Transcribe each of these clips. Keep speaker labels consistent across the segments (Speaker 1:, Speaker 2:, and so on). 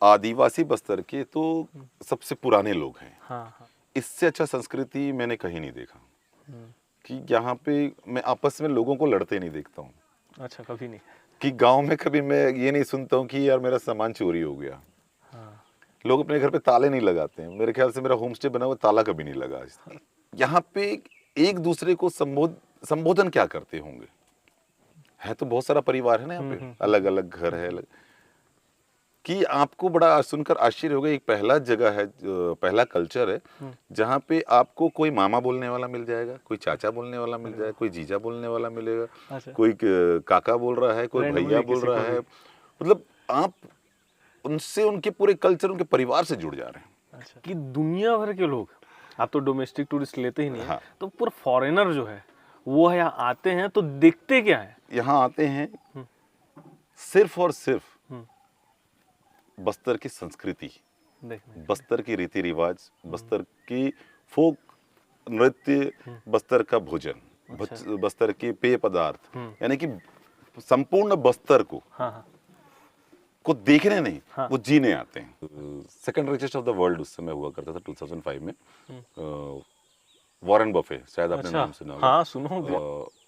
Speaker 1: आदिवासी बस्तर के तो सबसे पुराने लोग हैं।
Speaker 2: हाँ हाँ।
Speaker 1: इससे अच्छा संस्कृति मैंने कहीं नहीं देखा
Speaker 2: हम्म,
Speaker 1: कि यहाँ पे मैं आपस में लोगों को लड़ते नहीं देखता हूँ।
Speaker 2: अच्छा, कभी नहीं।
Speaker 1: कि गांव में कभी मैं ये नहीं सुनता हूँ कि यार मेरा सामान चोरी हो गया।
Speaker 2: हाँ
Speaker 1: लोग अपने घर पे ताले नहीं लगाते हैं। मेरे ख्याल से मेरा होम स्टे बना हुआ ताला कभी नहीं लगा आज तक। यहाँ पे एक दूसरे को संबोधन क्या करते होंगे। है तो बहुत सारा परिवार है ना यहाँ पे, अलग अलग घर है अलग, कि आपको बड़ा सुनकर आश्चर्य होगा। एक पहला जगह है, पहला कल्चर है जहाँ पे आपको कोई मामा बोलने वाला मिल जाएगा, कोई चाचा बोलने वाला मिल जाएगा, कोई जीजा बोलने वाला मिलेगा,
Speaker 2: अच्छा,
Speaker 1: कोई काका बोल रहा है, कोई भैया
Speaker 2: randomly
Speaker 1: बोल
Speaker 2: किसी
Speaker 1: रहा
Speaker 2: को
Speaker 1: है।
Speaker 2: भी।
Speaker 1: मतलब आप उनसे उनके पूरे कल्चर, उनके परिवार से जुड़ जा रहे हैं।
Speaker 2: अच्छा, कि दुनिया भर के लोग, आप तो डोमेस्टिक टूरिस्ट लेते ही नहीं है,
Speaker 1: हाँ,
Speaker 2: तो पूरा फॉरेनर जो है वो है यहाँ आते हैं तो देखते क्या है?
Speaker 1: यहाँ आते हैं सिर्फ और सिर्फ
Speaker 2: हम्म,
Speaker 1: बस्तर की संस्कृति,
Speaker 2: देखने।
Speaker 1: बस्तर की रीति रिवाज, बस्तर की फोक नृत्य, बस्तर का भोजन,
Speaker 2: अच्छा।
Speaker 1: बस्तर के पेय पदार्थ, यानी कि संपूर्ण बस्तर
Speaker 2: हाँ
Speaker 1: को देखने नहीं,
Speaker 2: हाँ।
Speaker 1: वो जीने आते हैं। Second richest of the world उस समय हुआ करता था 2005 में। वॉरेन बफे, शायद आपने
Speaker 2: अच्छा,
Speaker 1: नाम सुना होगा।
Speaker 2: हाँ सुनो।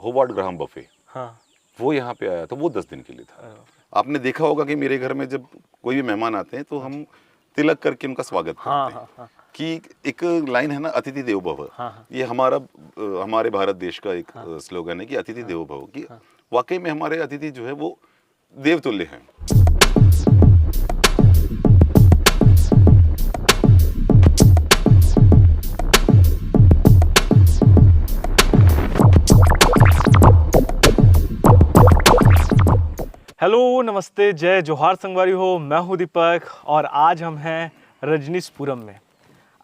Speaker 1: होवार्ड ग्राहम बफे,
Speaker 2: हाँ।
Speaker 1: वो यहाँ पे आया था। वो 10 दिन के लिए था।
Speaker 2: अरे बाप रे।
Speaker 1: आपने देखा होगा कि मेरे घर में जब कोई भी मेहमान आते हैं तो हम तिलक करके उनका स्वागत
Speaker 2: हाँ
Speaker 1: करते हैं।
Speaker 2: हाँ हाँ
Speaker 1: कि एक लाइन है ना, अतिथि देवो भव।
Speaker 2: हाँ हाँ।
Speaker 1: ये हमारे भारत देश का एक स्लोगन है कि अतिथि देवो भव, कि वाकई में हमारे अतिथि जो है वो देवतुल्य हैं।
Speaker 2: हेलो, नमस्ते, जय जोहार संगवारी हो। मैं हूँ दीपक और आज हम हैं रजनीशपुरम में,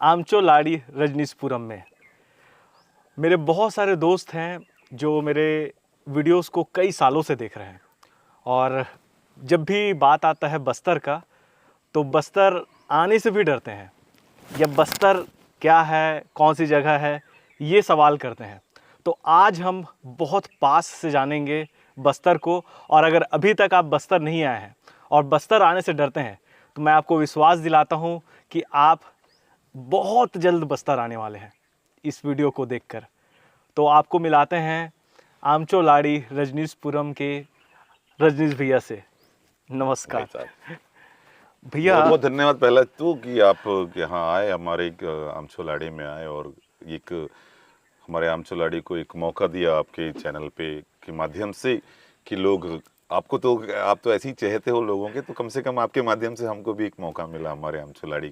Speaker 2: आमचोलाड़ी रजनीशपुरम में। मेरे बहुत सारे दोस्त हैं जो मेरे वीडियोस को कई सालों से देख रहे हैं, और जब भी बात आता है बस्तर का तो बस्तर आने से भी डरते हैं, या बस्तर क्या है, कौन सी जगह है, ये सवाल करते हैं। तो आज हम बहुत पास से जानेंगे बस्तर को, और अगर अभी तक आप बस्तर नहीं आए हैं और बस्तर आने से डरते हैं तो मैं आपको विश्वास दिलाता हूँ कि आप बहुत जल्द बस्तर आने वाले हैं इस वीडियो को देखकर। तो आपको मिलाते हैं आमचोलाड़ी रजनीशपुरम के रजनीश भैया से।
Speaker 1: भाई
Speaker 2: नमस्कार
Speaker 1: साहब,
Speaker 2: भैया।
Speaker 1: बहुत बहुत धन्यवाद पहले तो कि आप यहाँ आए, हमारे आमचोलाड़ी में आए, और एक हमारे आमचोलाड़ी को एक मौका दिया आपके चैनल पे के माध्यम से कि लोग आपको तो, आप तो ऐसे ही चहेते हो लोगों के, तो कम से कम आपके माध्यम से हमको भी एक मौका मिला हमारे आमचोलाड़ी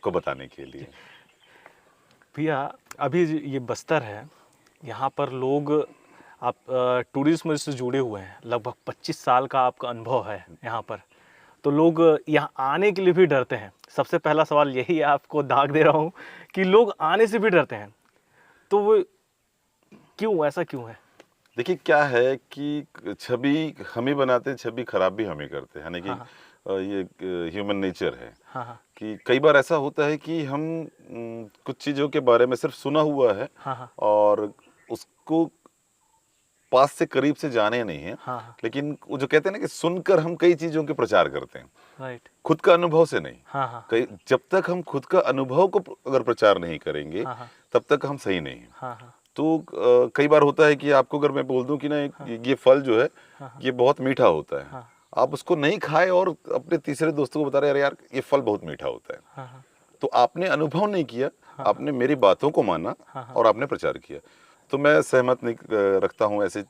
Speaker 1: को बताने के लिए।
Speaker 2: भैया, अभी ये बस्तर है, यहाँ पर लोग, आप टूरिज्म से जुड़े हुए हैं, लगभग 25 साल का आपका अनुभव है यहाँ पर, तो लोग यहाँ आने के लिए भी डरते हैं। सबसे पहला सवाल यही है, आपको दाग दे रहा हूँ कि लोग आने से भी डरते हैं, तो वो क्यों, ऐसा क्यों है?
Speaker 1: देखिए क्या है कि छवि हम ही बनाते हैं, छवि खराब भी हम ही करते हैं, यानी कि ये ह्यूमन नेचर है।
Speaker 2: हाँ हाँ
Speaker 1: कि कई बार ऐसा होता है कि हम कुछ चीज़ों के बारे में सिर्फ सुना हुआ है
Speaker 2: हाँ
Speaker 1: और उसको पास से करीब से जाने नहीं है।
Speaker 2: हाँ।
Speaker 1: लेकिन वो जो कहते हैं ना कि सुनकर हम कई चीज़ों के प्रचार करते हैं,
Speaker 2: राइट।
Speaker 1: खुद का अनुभव से नहीं।
Speaker 2: हाँ
Speaker 1: कई जब तक हम खुद का अनुभव को अगर प्रचार नहीं करेंगे
Speaker 2: हाँ
Speaker 1: तब तक हम सही नहीं हैं।
Speaker 2: हाँ
Speaker 1: तो कई बार होता है कि आपको अगर मैं बोल दूं कि ना ये फल जो है ये बहुत मीठा होता है, आप उसको नहीं खाए और अपने तीसरे दोस्तों को बता रहे यार ये फल बहुत मीठा होता है,
Speaker 2: हाँ
Speaker 1: तो आपने अनुभव नहीं किया, आपने मेरी बातों को माना और आपने प्रचार किया। तो मैं सहमत नहीं रखता हूँ ऐसे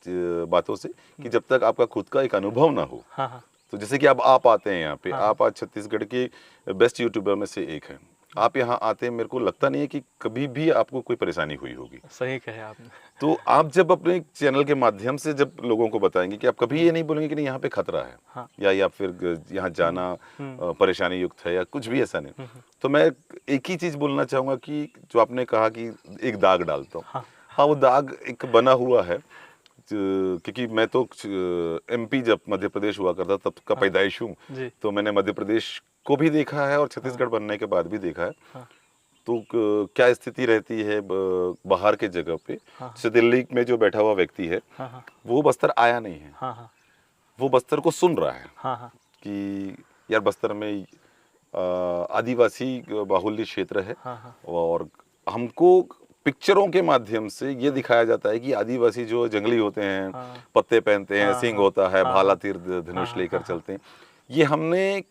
Speaker 1: बातों से कि जब तक आपका खुद का एक अनुभव ना हो।
Speaker 2: हाँ।
Speaker 1: तो जैसे कि अब आप आते हैं यहाँ पे, आप आज छत्तीसगढ़ के बेस्ट यूट्यूबर में से एक हैं। आप यहाँ आते हैं, मेरे को लगता नहीं है कि कभी भी आपको कोई परेशानी हुई होगी।
Speaker 2: सही कहे आपने।
Speaker 1: तो आप जब अपने चैनल के माध्यम से जब लोगों को बताएंगे कि आप कभी ये नहीं बोलेंगे कि नहीं यहाँ पे खतरा है, या फिर यहाँ जाना परेशानी युक्त है या कुछ भी ऐसा नहीं। तो मैं एक ही चीज बोलना चाहूंगा कि जो आपने कहा कि एक दाग डालता हूँ, हाँ वो दाग एक बना हुआ है, क्योंकि मैं तो एमपी जब मध्य प्रदेश हुआ करता तब का पैदाइश हूँ, तो मैंने मध्य प्रदेश को भी देखा है और छत्तीसगढ़ बनने के बाद भी देखा है। तो क्या स्थिति रहती है बाहर के जगह पे। जैसे दिल्ली में जो बैठा हुआ व्यक्ति है वो बस्तर आया नहीं है, वो बस्तर को सुन रहा है कि यार बस्तर में आदिवासी बाहुल्य क्षेत्र है।
Speaker 2: हाँ।
Speaker 1: और हमको पिक्चरों के माध्यम से ये दिखाया जाता है कि आदिवासी जो जंगली होते हैं,
Speaker 2: हाँ।
Speaker 1: पत्ते पहनते हैं,
Speaker 2: हाँ,
Speaker 1: सींग
Speaker 2: हाँ,
Speaker 1: होता है,
Speaker 2: हाँ,
Speaker 1: भाला
Speaker 2: हाँ,
Speaker 1: तीर धनुष
Speaker 2: हाँ,
Speaker 1: लेकर
Speaker 2: हाँ,
Speaker 1: चलते हैं, ये हमने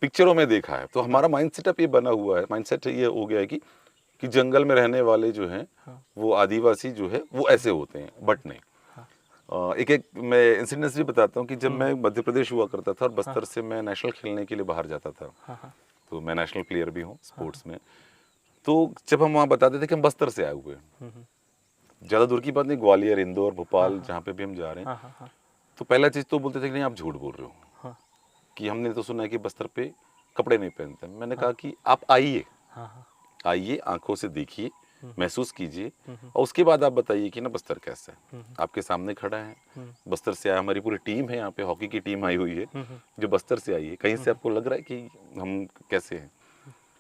Speaker 1: पिक्चरों में देखा है। तो हमारा माइंड सेटअप ये बना हुआ है, माइंड सेट ये हो गया है कि जंगल में रहने वाले जो हैं
Speaker 2: हाँ,
Speaker 1: वो आदिवासी जो है वो ऐसे होते हैं, बट नहीं।
Speaker 2: हाँ,
Speaker 1: एक मैं इंसिडेंस भी बताता हूँ कि जब मैं मध्य प्रदेश हुआ करता था और
Speaker 2: हाँ,
Speaker 1: बस्तर से मैं नेशनल खेलने के लिए बाहर जाता था,
Speaker 2: हाँ, हाँ,
Speaker 1: तो मैं नेशनल प्लेयर भी हूँ स्पोर्ट्स में। तो जब हम वहाँ बताते थे कि हम बस्तर से आए हुए हैं, ज़्यादा दूर की बात नहीं, ग्वालियर, इंदौर,
Speaker 2: हाँ,
Speaker 1: भोपाल,
Speaker 2: हाँ,
Speaker 1: जहाँ पे भी हम जा रहे हैं,
Speaker 2: हाँ, हाँ, हाँ,
Speaker 1: तो पहला चीज़ तो बोलते थे कि नहीं आप झूठ बोल रहे हो,
Speaker 2: हाँ,
Speaker 1: कि हमने तो सुना है कि बस्तर पे कपड़े नहीं पहनते। मैंने
Speaker 2: हाँ,
Speaker 1: कहा कि आप आइए,
Speaker 2: हाँ, हाँ,
Speaker 1: आइए, आंखों से देखिए, महसूस कीजिए,
Speaker 2: हम्म,
Speaker 1: और उसके बाद आप बताइए कि ना बस्तर कैसा है।
Speaker 2: हम्म,
Speaker 1: आपके सामने खड़ा है,
Speaker 2: हम्म,
Speaker 1: बस्तर से आया, हमारी पूरी टीम है यहाँ पे, हॉकी की टीम आई हुई है
Speaker 2: हम्म,
Speaker 1: जो बस्तर से आई है। कहीं से आपको लग रहा है कि हम कैसे हैं?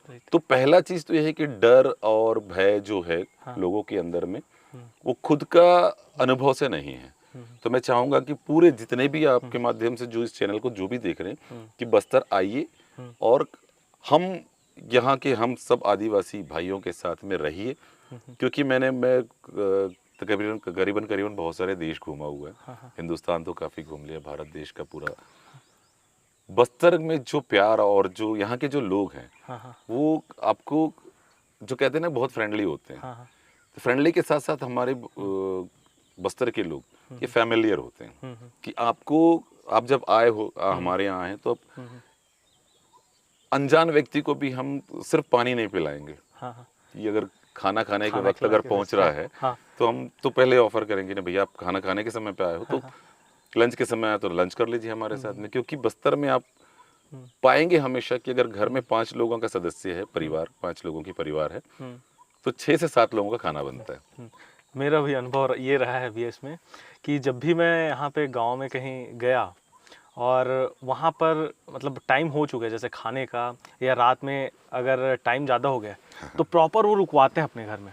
Speaker 2: राइट,
Speaker 1: तो पहला चीज़ तो ये है कि डर और भय जो है
Speaker 2: हाँ,
Speaker 1: लोगों के अंदर में,
Speaker 2: हम्म,
Speaker 1: वो खुद का अनुभव से नहीं है। तो मैं चाहूँगा कि पूरे जितने भी आपके माध्यम से जो इस चैनल को जो भी देख रहे हैं कि बस्तर आइए, और हम यहाँ के हम सब आदिवासी भाइयों के साथ में रहिए। क्योंकि मैं तकरीबन करीबन करीबन बहुत सारे देश घूमा हुआ है,
Speaker 2: हाँ, हाँ,
Speaker 1: हिंदुस्तान तो काफ़ी घूम लिया, भारत देश का पूरा। बस्तर में जो प्यार और जो यहाँ के जो लोग हैं,
Speaker 2: हाँ, हाँ,
Speaker 1: वो आपको जो कहते हैं ना बहुत फ्रेंडली होते हैं।
Speaker 2: हाँ, हाँ,
Speaker 1: तो फ्रेंडली के साथ साथ हमारे बस्तर के लोग ये फैमिलियर होते हैं, कि आपको, आप जब आए हो हमारे यहाँ आए, तो अब अनजान व्यक्ति को भी हम सिर्फ पानी नहीं पिलाएंगे,
Speaker 2: हाँ, हाँ,
Speaker 1: कि अगर खाना खाने के
Speaker 2: खाना
Speaker 1: वक्त
Speaker 2: खिला
Speaker 1: अगर
Speaker 2: के
Speaker 1: पहुंच
Speaker 2: बस,
Speaker 1: रहा
Speaker 2: हाँ,
Speaker 1: है,
Speaker 2: हाँ,
Speaker 1: तो हम तो पहले ऑफर करेंगे ना भैया, आप खाना खाने के समय पे आए हो तो लंच के समय आए तो लंच कर लीजिए हमारे साथ में। क्योंकि बस्तर में आप पाएंगे हमेशा कि अगर घर में 5 लोगों का सदस्य है, परिवार 5 लोगों की परिवार है, तो 6 से 7 लोगों का खाना बनता है।
Speaker 2: मेरा भी अनुभव ये रहा है अभी इसमें कि जब भी मैं यहाँ पे गांव में कहीं गया और वहाँ पर मतलब टाइम हो चुका है जैसे खाने का, या रात में अगर टाइम ज़्यादा हो गया तो प्रॉपर वो रुकवाते हैं अपने घर में।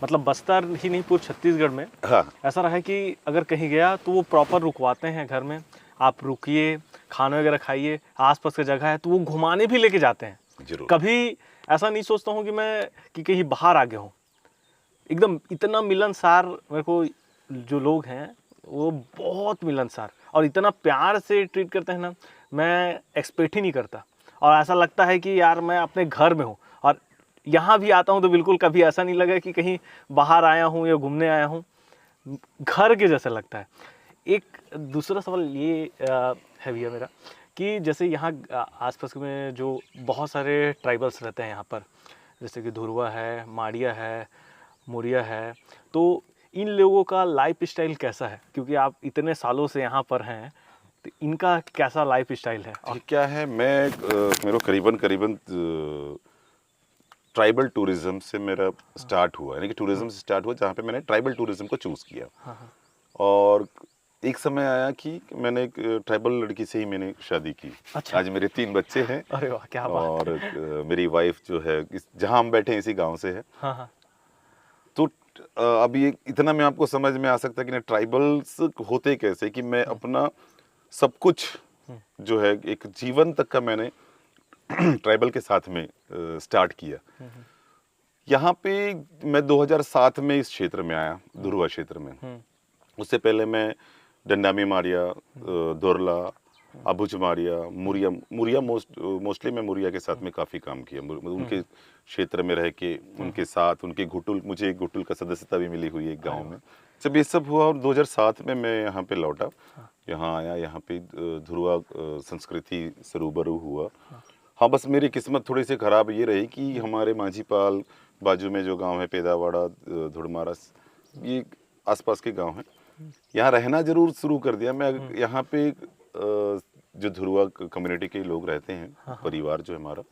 Speaker 2: मतलब बस्तर ही नहीं, पूरे छत्तीसगढ़ में
Speaker 1: हाँ,
Speaker 2: ऐसा रहा है कि अगर कहीं गया तो वो प्रॉपर रुकवाते हैं घर में, आप रुकिए, खाना वगैरह खाइए, आसपास की जगह है तो वो घुमाने भी लेके जाते हैं।
Speaker 1: जरूर।
Speaker 2: कभी ऐसा नहीं सोचता हूँ कि कहीं बाहर आ गया हूँ। एकदम इतना मिलनसार मेरे को जो लोग हैं वो बहुत मिलनसार और इतना प्यार से ट्रीट करते हैं ना, मैं एक्सपेक्ट ही नहीं करता। और ऐसा लगता है कि यार मैं अपने घर में हूँ, और यहाँ भी आता हूँ तो बिल्कुल कभी ऐसा नहीं लगा कि कहीं बाहर आया हूँ या घूमने आया हूँ, घर के जैसा लगता है। एक दूसरा सवाल ये है भैया मेरा कि जैसे यहाँ आसपास में जो बहुत सारे ट्राइबल्स रहते हैं यहाँ पर, जैसे कि धुरवा है, माड़िया है, मुरिया है, तो इन लोगों का लाइफ स्टाइल कैसा है? क्योंकि आप इतने सालों से यहाँ पर हैं, तो इनका कैसा लाइफ स्टाइल है? और
Speaker 1: ये क्या है, मैं मेरा करीबन करीबन ट्राइबल टूरिज्म से मेरा स्टार्ट हुआ, यानी कि टूरिज्म से स्टार्ट हुआ जहाँ पे मैंने ट्राइबल टूरिज्म को चूज़ किया।
Speaker 2: हाँ, हाँ,
Speaker 1: और एक समय आया कि मैंने एक ट्राइबल लड़की से ही मैंने शादी की।
Speaker 2: अच्छा।
Speaker 1: आज मेरे 3 बच्चे हैं,
Speaker 2: अरे वाह, क्या बात
Speaker 1: और
Speaker 2: है।
Speaker 1: मेरी वाइफ जो है जहाँ हम बैठे हैं इसी गांव से है।
Speaker 2: हाँ, हाँ,
Speaker 1: तो अब ये इतना में आपको समझ में आ सकता है कि ना ट्राइबल्स होते कैसे, कि मैं अपना सब कुछ जो है एक जीवन तक का मैंने ट्राइबल के साथ में स्टार्ट किया। यहाँ पे मैं 2007 में इस क्षेत्र में आया, धुरवा क्षेत्र में। उससे पहले मैं डंडामी मारिया, दोरला, अबुझ मारिया, मुरिया मोस्टली मैं मुरिया के साथ में काफ़ी काम किया। उनके क्षेत्र में रह के उनके साथ, उनके घुटुल, मुझे एक घुटुल का सदस्यता भी मिली हुई है एक गांव में। जब ये सब हुआ और 2007 में मैं यहाँ पे लौटा, यहाँ आया, यहाँ पे धुरवा संस्कृति से रूबरू हुआ। हाँ, बस मेरी किस्मत थोड़ी सी ख़राब ये रही कि हमारे माझीपाल बाजू में जो गांव है, पेदावाड़ा, धुड़मारा, ये आसपास के गांव हैं, यहाँ रहना जरूर शुरू कर दिया मैं। यहाँ पे जो धुरवा कम्युनिटी के लोग रहते हैं, परिवार जो है हमारा,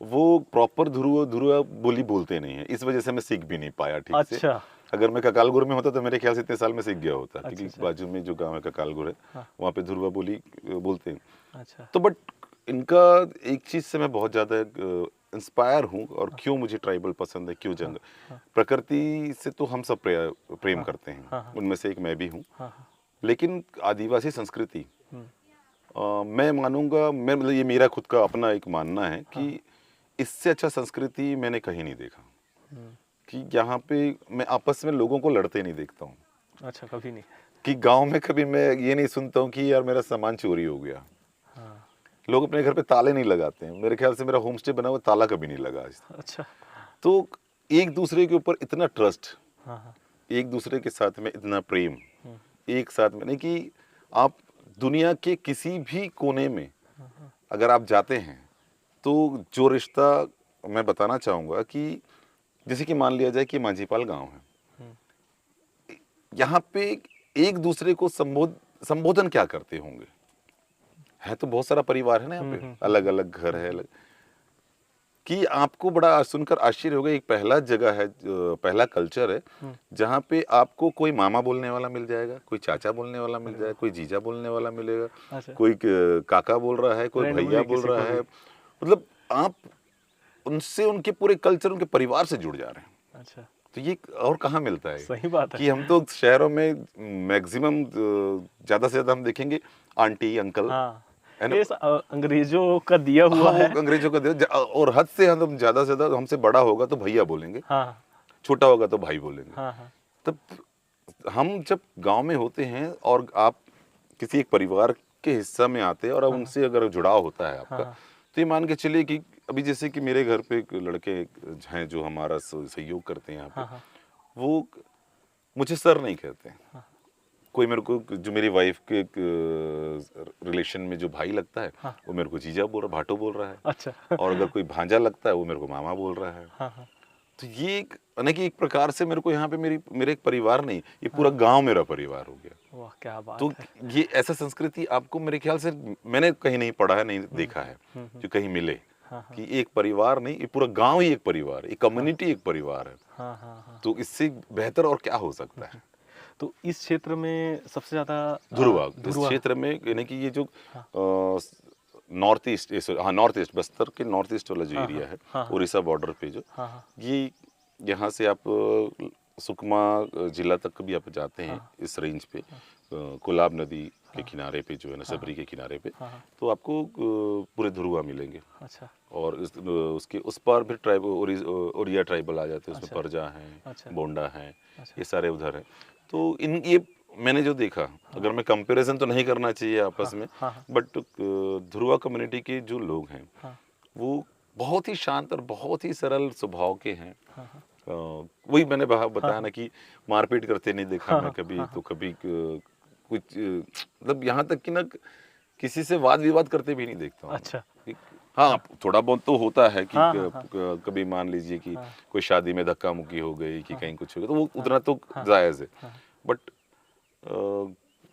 Speaker 1: वो प्रॉपर धुरवा बोली बोलते नहीं है, इस वजह से मैं सीख भी नहीं पाया ठीक से।
Speaker 2: अच्छा,
Speaker 1: अगर मैं ककालगुर में होता तो मेरे ख्याल से इतने साल में सीख गया होता,
Speaker 2: अच्छा,
Speaker 1: क्योंकि बाजू में जो गांव है ककालगुर है, वहाँ पे धुरवा बोली बोलते हैं।
Speaker 2: अच्छा,
Speaker 1: तो बट इनका एक चीज़ से मैं बहुत ज़्यादा इंस्पायर हूँ, और क्यों मुझे ट्राइबल पसंद है, क्यों जंगल, प्रकृति से तो हम सब प्रेम करते हैं, उनमें से एक मैं भी हूँ। लेकिन आदिवासी संस्कृति मैं मानूंगा, मैं मतलब ये मेरा खुद का अपना एक मानना है कि इससे अच्छा संस्कृति मैंने कहीं नहीं देखा। कि यहाँ पे मैं आपस में लोगों को लड़ते नहीं देखता हूँ।
Speaker 2: अच्छा, कभी नहीं।
Speaker 1: कि गांव में कभी मैं ये नहीं सुनता हूँ कि यार मेरा सामान चोरी हो गया।
Speaker 2: हाँ।
Speaker 1: लोग अपने घर पे ताले नहीं लगाते हैं। मेरे ख्याल से मेरा होम स्टे बना हुआ ताला कभी नहीं लगा आज तक।
Speaker 2: अच्छा।
Speaker 1: तो एक दूसरे के ऊपर इतना ट्रस्ट,
Speaker 2: हाँ हाँ।
Speaker 1: एक दूसरे के साथ में इतना प्रेम, एक साथ में नहीं कि आप दुनिया के किसी भी कोने में अगर आप जाते हैं तो जो रिश्ता मैं बताना चाहूँगा कि जैसे कि मान लिया जाए कि मांझीपाल गांव है, यहाँ पे एक दूसरे को संबोधन क्या करते होंगे। है तो बहुत सारा परिवार है ना यहाँ पे, अलग अलग घर है, अलग कि आपको बड़ा सुनकर आश्चर्य होगा। एक पहला जगह है, पहला कल्चर है जहाँ पे आपको कोई मामा बोलने वाला मिल जाएगा, कोई चाचा बोलने वाला मिल जाएगा, कोई जीजा बोलने वाला मिलेगा,
Speaker 2: अच्छा।
Speaker 1: कोई काका बोल रहा है, कोई भैया बोल रहा है। मतलब आप उनसे, उनके पूरे कल्चर, उनके परिवार से जुड़ जा रहे हैं।
Speaker 2: अच्छा।
Speaker 1: तो ये और कहाँ मिलता है?
Speaker 2: सही बात है
Speaker 1: कि हम तो शहरों में मैक्सिमम ज्यादा से ज्यादा हम देखेंगे आंटी अंकल।
Speaker 2: हाँ,
Speaker 1: है ना?
Speaker 2: ये अंग्रेजों का दिया हुआ है।
Speaker 1: वो अंग्रेजों का दिया, और हद से हम ज्यादा से ज्यादा, हमसे बड़ा होगा तो भैया बोलेंगे,
Speaker 2: हाँ
Speaker 1: छोटा होगा तो भाई बोलेंगे।
Speaker 2: हाँ हाँ।
Speaker 1: तब हम जब गांव में होते हैं और आप किसी एक परिवार के हिस्सा में आते हैं और उनसे अगर जुड़ाव होता है आपका, तो ये मान के चलिए कि अभी जैसे कि मेरे घर पे एक लड़के हैं जो हमारा सहयोग करते हैं यहाँ पे, वो मुझे सर नहीं कहते। कोई मेरे को, जो मेरी वाइफ के रिलेशन में जो भाई लगता है, वो मेरे को जीजा बोल रहा, भाटो बोल रहा है।
Speaker 2: अच्छा।
Speaker 1: और अगर कोई भांजा लगता है वो मेरे को मामा बोल रहा है। तो ये एक यानी कि एक प्रकार से मेरे को यहाँ पे मेरे एक परिवार नहीं, ये पूरा गांव मेरा परिवार हो गया।
Speaker 2: वाह, क्या बात
Speaker 1: तो
Speaker 2: है।
Speaker 1: ये ऐसा संस्कृति आपको मेरे ख्याल से मैंने कहीं नहीं पढ़ा है, नहीं देखा है जो कहीं मिले। कि एक परिवार नहीं, ये पूरा गांव ही एक परिवार, एक कम्युनिटी एक परिवार है। तो इससे बेहतर और क्या हो सकता है?
Speaker 2: तो इस क्षेत्र में सबसे ज्यादा
Speaker 1: धुरवा, इस क्षेत्र में यानी कि ये जो north east, north east, Bastar के नॉर्थ ईस्ट वाला जो एरिया है, उड़ीसा बॉर्डर पे जो, ये यहाँ से आप सुकमा जिला तक भी आप जाते हैं इस रेंज पे, कोलाब नदी के किनारे पे जो है ना, सबरी के किनारे पे, तो आपको पूरे धुरवा मिलेंगे।
Speaker 2: अच्छा।
Speaker 1: और उसके उस पार फिर ट्राइब, ओरिया ट्राइबल आ जाते हैं, उसमें परजा हैं, बोंडा हैं, ये सारे उधर हैं। तो ये मैंने जो देखा, अगर मैं कंपैरिजन तो नहीं करना चाहिए आपस में, बट धुरवा कम्युनिटी के जो लोग हैं वो बहुत ही शांत और बहुत ही सरल स्वभाव के हैं। वही मैंने बताया ना कि मारपीट करते नहीं देखा मैं कभी, तो कभी कुछ मतलब यहाँ तक कि ना किसी से वाद विवाद करते भी नहीं देखता हूँ।
Speaker 2: अच्छा।
Speaker 1: हाँ, थोड़ा बहुत तो होता है कि कभी मान लीजिए कि कोई शादी में धक्का मुक्की हो गई कि कहीं कुछ हो गया, तो वो उतना तो जायज है। बट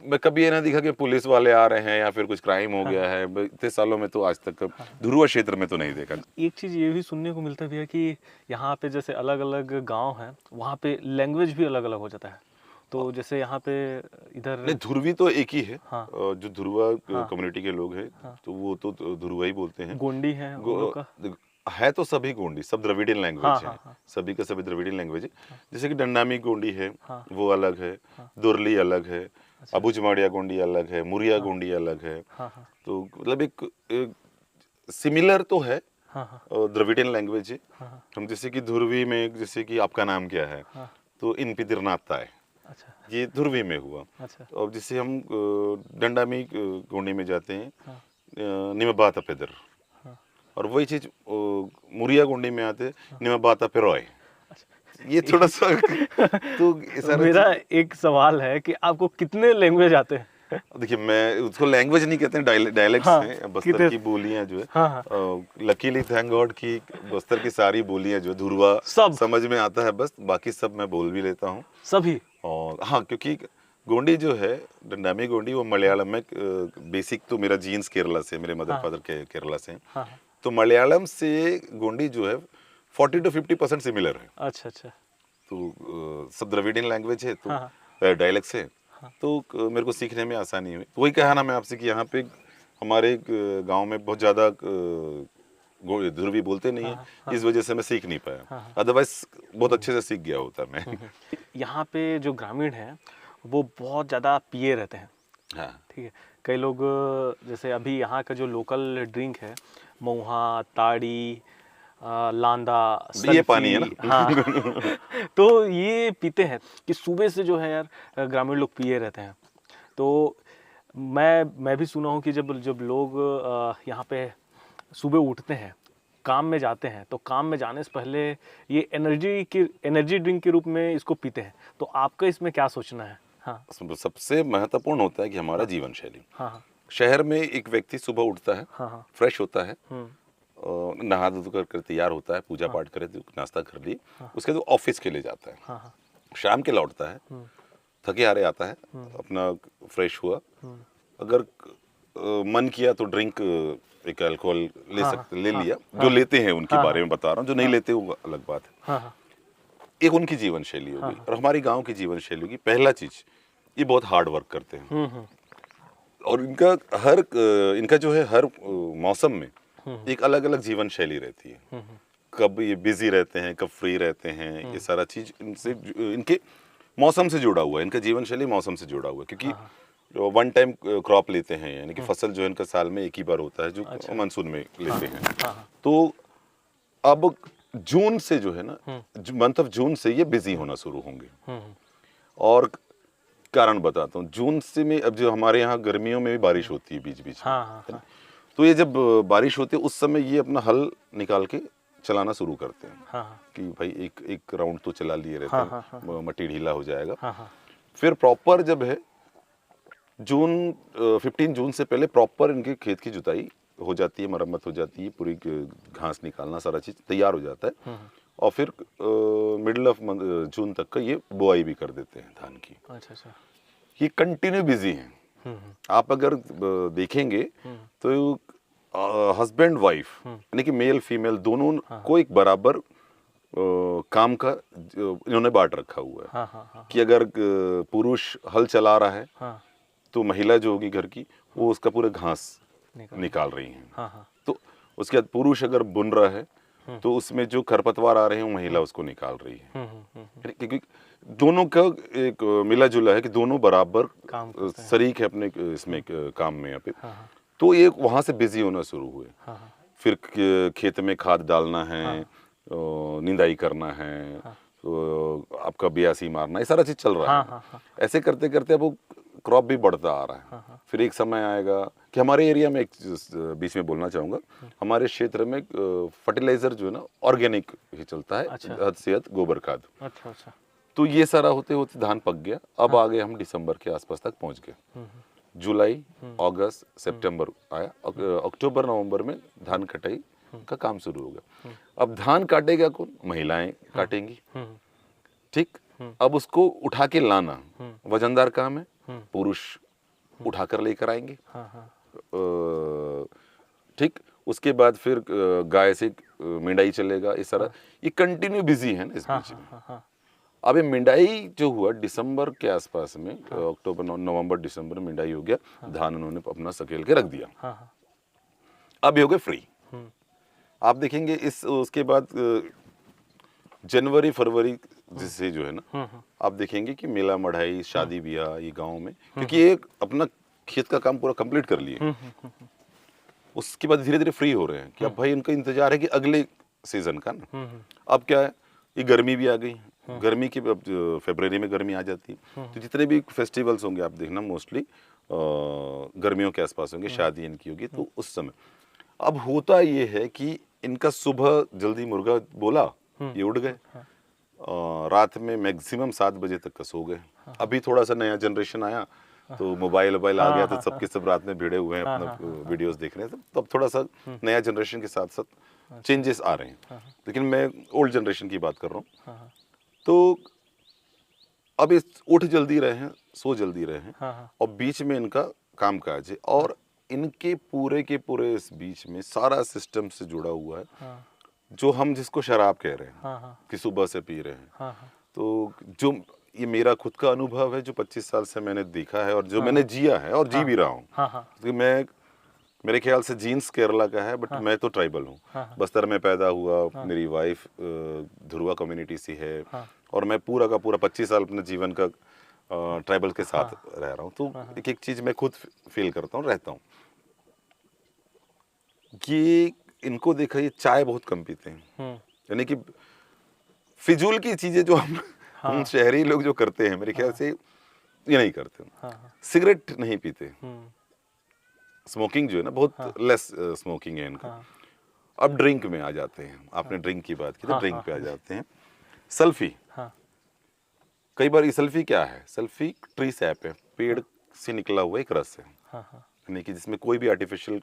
Speaker 1: मैं कभी ये ना देखा कि पुलिस वाले आ रहे हैं या फिर कुछ क्राइम हो गया है। इतने सालों में तो आज तक धुरवा क्षेत्र में तो नहीं देखा।
Speaker 2: एक चीज़ ये भी सुनने को मिलता है कि यहाँ पे जैसे अलग अलग गांव हैं, वहाँ पे लैंग्वेज भी अलग अलग हो जाता है। तो जैसे यहाँ पे इधर
Speaker 1: नहीं, ध्रुवी तो एक ही है। जो धुरवा कम्युनिटी के लोग हैं तो वो तो धुरवा ही बोलते हैं।
Speaker 2: गोंडी है
Speaker 1: है तो सभी गोंडी, सब द्रविडियन लैंग्वेज है। सभी का सभी द्रविडियन लैंग्वेज है। जैसे कि डंडामी गोंडी है, वो अलग है, दुरली अलग है, अबुजमाड़िया गोंडी अलग है, मुरिया गोंडी अलग है। तो मतलब एक सिमिलर तो है, द्रविडियन लैंग्वेज है। हम जैसे कि ध्रुवी में, जैसे कि आपका नाम क्या है, तो इन पितिरनाथा है। अच्छा। ये ध्रुवी में हुआ। अच्छा। और जिसे हम डंडामी गोंडी में जाते हैं, निमबाता पेदर। और वही चीज मुरिया गोंडी में आते हैं, निमबाता पेरोय। ये थोड़ा सा तो
Speaker 2: मेरा एक सवाल है कि आपको कितने लैंग्वेज आते हैं?
Speaker 1: देखिए, मैं उसको लैंग्वेज नहीं कहते हैं, डायलेक्ट्स हैं। बस्तर की बोलियां जो है, लकीली थैंक गॉड की बस्तर की सारी बोलियां जो धुरवा सब समझ में आता है, बस बाकी सब मैं बोल भी लेता हूँ सभी। और हाँ, क्योंकि गोंडी जो है, डंडामी गोंडी, वो मलयालम में, बेसिक तो मेरा जीन्स केरला से, मेरे मदर फादर के केरला से, तो मलयालम से गोंडी जो है 40 to 50% सिमिलर है। अच्छा अच्छा। तो सब द्रविडियन लैंग्वेज है, तो डायलेक्ट्स है। तो मेरे को सीखने में आसानी हुई। तो वही कहा ना मैं आपसे कि यहाँ पे हमारे गांव में बहुत ज़्यादा ध्रुवी बोलते नहीं है, इस वजह से मैं सीख नहीं पाया। अदरवाइज बहुत अच्छे से सीख गया होता मैं।
Speaker 2: यहाँ पे जो ग्रामीण है वो बहुत ज़्यादा पिए रहते हैं। ठीक है, कई लोग जैसे अभी यहाँ का जो लोकल ड्रिंक है, महुआ, ताड़ी, लांदा,
Speaker 1: ये पानी है
Speaker 2: सल्फी,
Speaker 1: ना।
Speaker 2: हाँ तो ये पीते हैं कि सुबह से जो है यार ग्रामीण लोग पिए रहते हैं। तो मैं भी सुना हूँ कि जब जब लोग यहाँ पे सुबह उठते हैं, काम में जाते हैं, तो काम में जाने से पहले ये एनर्जी ड्रिंक के रूप में इसको पीते हैं। तो आपका इसमें क्या सोचना है? हाँ
Speaker 1: सबसे महत्वपूर्ण होता है कि हमारा जीवन शैली।
Speaker 2: हाँ हाँ
Speaker 1: शहर में एक व्यक्ति सुबह उठता है,
Speaker 2: हाँ हाँ
Speaker 1: फ्रेश होता है,
Speaker 2: हम्म,
Speaker 1: नहा धो कर तैयार होता है, पूजा पाठ करे, नाश्ता कर लिए, उसके बाद ऑफिस के लिए जाता है,
Speaker 2: हाँ हाँ
Speaker 1: शाम के लौटता है, थके हारे आता है, अपना फ्रेश हुआ, अगर मन किया तो ड्रिंक, एक अल्कोहल ले लिया, जो लेते हैं उनके बारे में बता रहा हूँ, जो नहीं लेते वो अलग बात है।
Speaker 2: हाँ हाँ
Speaker 1: एक उनकी जीवन शैली होगी और हमारी गांव की जीवन शैली होगी। पहला चीज, ये बहुत हार्ड वर्क करते हैं और इनका जो है हर मौसम में एक अलग अलग जीवन शैली रहती है। कब ये बिजी रहते हैं, कब फ्री रहते हैं, ये सारा चीज इनके मौसम से जुड़ा हुआ है। इनका जीवन शैली मौसम से जुड़ा हुआ है, क्योंकि वन टाइम क्रॉप लेते हैं, यानी कि फसल जो है इनका साल में एक ही बार होता है, जो मानसून में लेते हैं। तो अब जून से जो है ना, मंथ ऑफ जून से ये बिजी होना शुरू होंगे। और कारण बताता हूँ, जून से में अब जो हमारे यहाँ गर्मियों में भी बारिश होती है बीच बीच में, तो ये जब बारिश होती है उस समय ये अपना हल निकाल के चलाना शुरू करते हैं कि भाई एक राउंड तो चला लिए रहते हैं, मट्टी ढीला हो जाएगा। फिर प्रॉपर जब है जून 15 जून से पहले प्रॉपर इनके खेत की जुताई हो जाती है, मरम्मत हो जाती है, पूरी घास निकालना सारा चीज तैयार हो जाता है। और फिर मिडिल ऑफ जून तक का ये बुआई भी कर देते हैं धान की।
Speaker 2: अच्छा।
Speaker 1: ये कंटिन्यू बिजी हैं। आप अगर देखेंगे तो हस्बैंड वाइफ यानी कि मेल फीमेल दोनों को एक बराबर काम का इन्होंने बांट रखा हुआ है। कि अगर पुरुष हल चला रहा है तो महिला जो होगी घर की, वो उसका पूरा घास निकाल रही हैं। तो उसके बाद पुरुष अगर बुन रहा है तो उसमें जो खरपतवार आ रहे हैं वो महिला उसको निकाल रही है। क्योंकि दोनों का एक मिला जुला है कि दोनों बराबर शरीक है अपने इसमें काम में यहाँ पे। तो ये वहां से बिजी होना शुरू हुए। फिर खेत में खाद डालना है, निंदाई करना है, तो आपका बियासी मारना, ये सारा चीज चल रहा है। ऐसे करते करते अब वो क्रॉप भी बढ़ता आ रहा है। फिर एक समय आएगा कि हमारे एरिया में, एक बीच में बोलना चाहूंगा, हमारे क्षेत्र में फर्टिलाइजर जो है ना ऑर्गेनिक ही चलता है, हद से हद गोबर खाद।
Speaker 2: अच्छा।
Speaker 1: तो ये सारा होते होते धान पक गया। अब आ गए हम दिसंबर के आसपास तक पहुंच गए। जुलाई, अगस्त, सितंबर आया, अक्टूबर नवंबर में धान कटाई का काम शुरू होगा। अब धान काटेगा कौन? महिलाएं काटेंगी। ठीक, अब उसको उठा के लाना वजनदार काम है, पुरुष उठाकर लेकर आएंगे। ठीक, उसके बाद फिर गाय से मिंडाई चलेगा। इस तरह ये कंटिन्यू बिजी है ना इस बीच में। अब ये मिंडाई जो हुआ दिसंबर के आसपास में, अक्टूबर नवंबर दिसंबर में मिंडाई हो गया, धान उन्होंने अपना सकेल के रख दिया। अब ये हो गए फ्री। आप देखेंगे उसके बाद जनवरी फरवरी जिससे जो है ना, आप देखेंगे कि मेला मढ़ाई, शादी ब्याह ये गांव में, क्योंकि ये अपना खेत का काम पूरा कंप्लीट कर लिए। उसके बाद धीरे धीरे फ्री हो रहे हैं कि अब भाई इनका इंतजार है कि अगले सीजन का ना। अब क्या है, ये गर्मी भी आ गई। गर्मी की अब फरवरी में गर्मी आ जाती है, तो जितने भी फेस्टिवल्स होंगे आप देखना मोस्टली गर्मियों के आसपास होंगे, शादी इनकी होगी, तो उस समय अब होता ये है कि इनका सुबह जल्दी मुर्गा बोला, ये उड़ गए, रात में मैक्सिमम 7 बजे तक का सो गए। अभी थोड़ा सा नया जनरेशन आया तो मोबाइल आ गया, तो सबके सब रात में भिड़े हुए हैं अपना वीडियोस देख रहे हैं। तो अब थोड़ा सा नया जनरेशन के साथ साथ चेंजेस आ रहे हैं, लेकिन मैं ओल्ड जनरेशन की बात कर रहा हूँ। तो अब इस उठ जल्दी रहे हैं, सो जल्दी रहे हैं, और बीच में इनका काम काज है, और इनके पूरे के पूरे इस बीच में सारा सिस्टम से जुड़ा हुआ है, जो हम जिसको शराब कह रहे हैं कि सुबह से पी रहे हैं। तो जो ये मेरा खुद का अनुभव है, जो 25 साल से मैंने देखा है और जो मैंने जिया है और जी भी रहा हूँ। तो मैं, मेरे ख्याल से जीन्स केरला का है, बट मैं तो ट्राइबल हूँ। बस्तर में पैदा हुआ, मेरी वाइफ ध्रुवा कम्युनिटी से है, और मैं पूरा का पूरा 25 साल अपने जीवन का ट्राइबल के साथ रह रहा हूँ, तो एक एक चीज मैं खुद फील करता हूँ, रहता हूँ। ये इनको देखा, ये चाय बहुत कम पीते हैं, यानी कि फिजूल की चीजें जो हम शहरी लोग जो करते हैं, मेरे ख्याल से ये नहीं करते। सिगरेट नहीं पीते, स्मोकिंग जो है ना बहुत लेस स्मोकिंग है इनका। अब ड्रिंक में आ जाते हैं, आपने ड्रिंक की बात की तो ड्रिंक पे आ जाते हैं। सल्फी, कई बार ये सल्फी क्या है, सल्फी ट्री सैप है, पेड़ से निकला हुआ एक रस है, यानी कि जिसमें कोई भी आर्टिफिशियल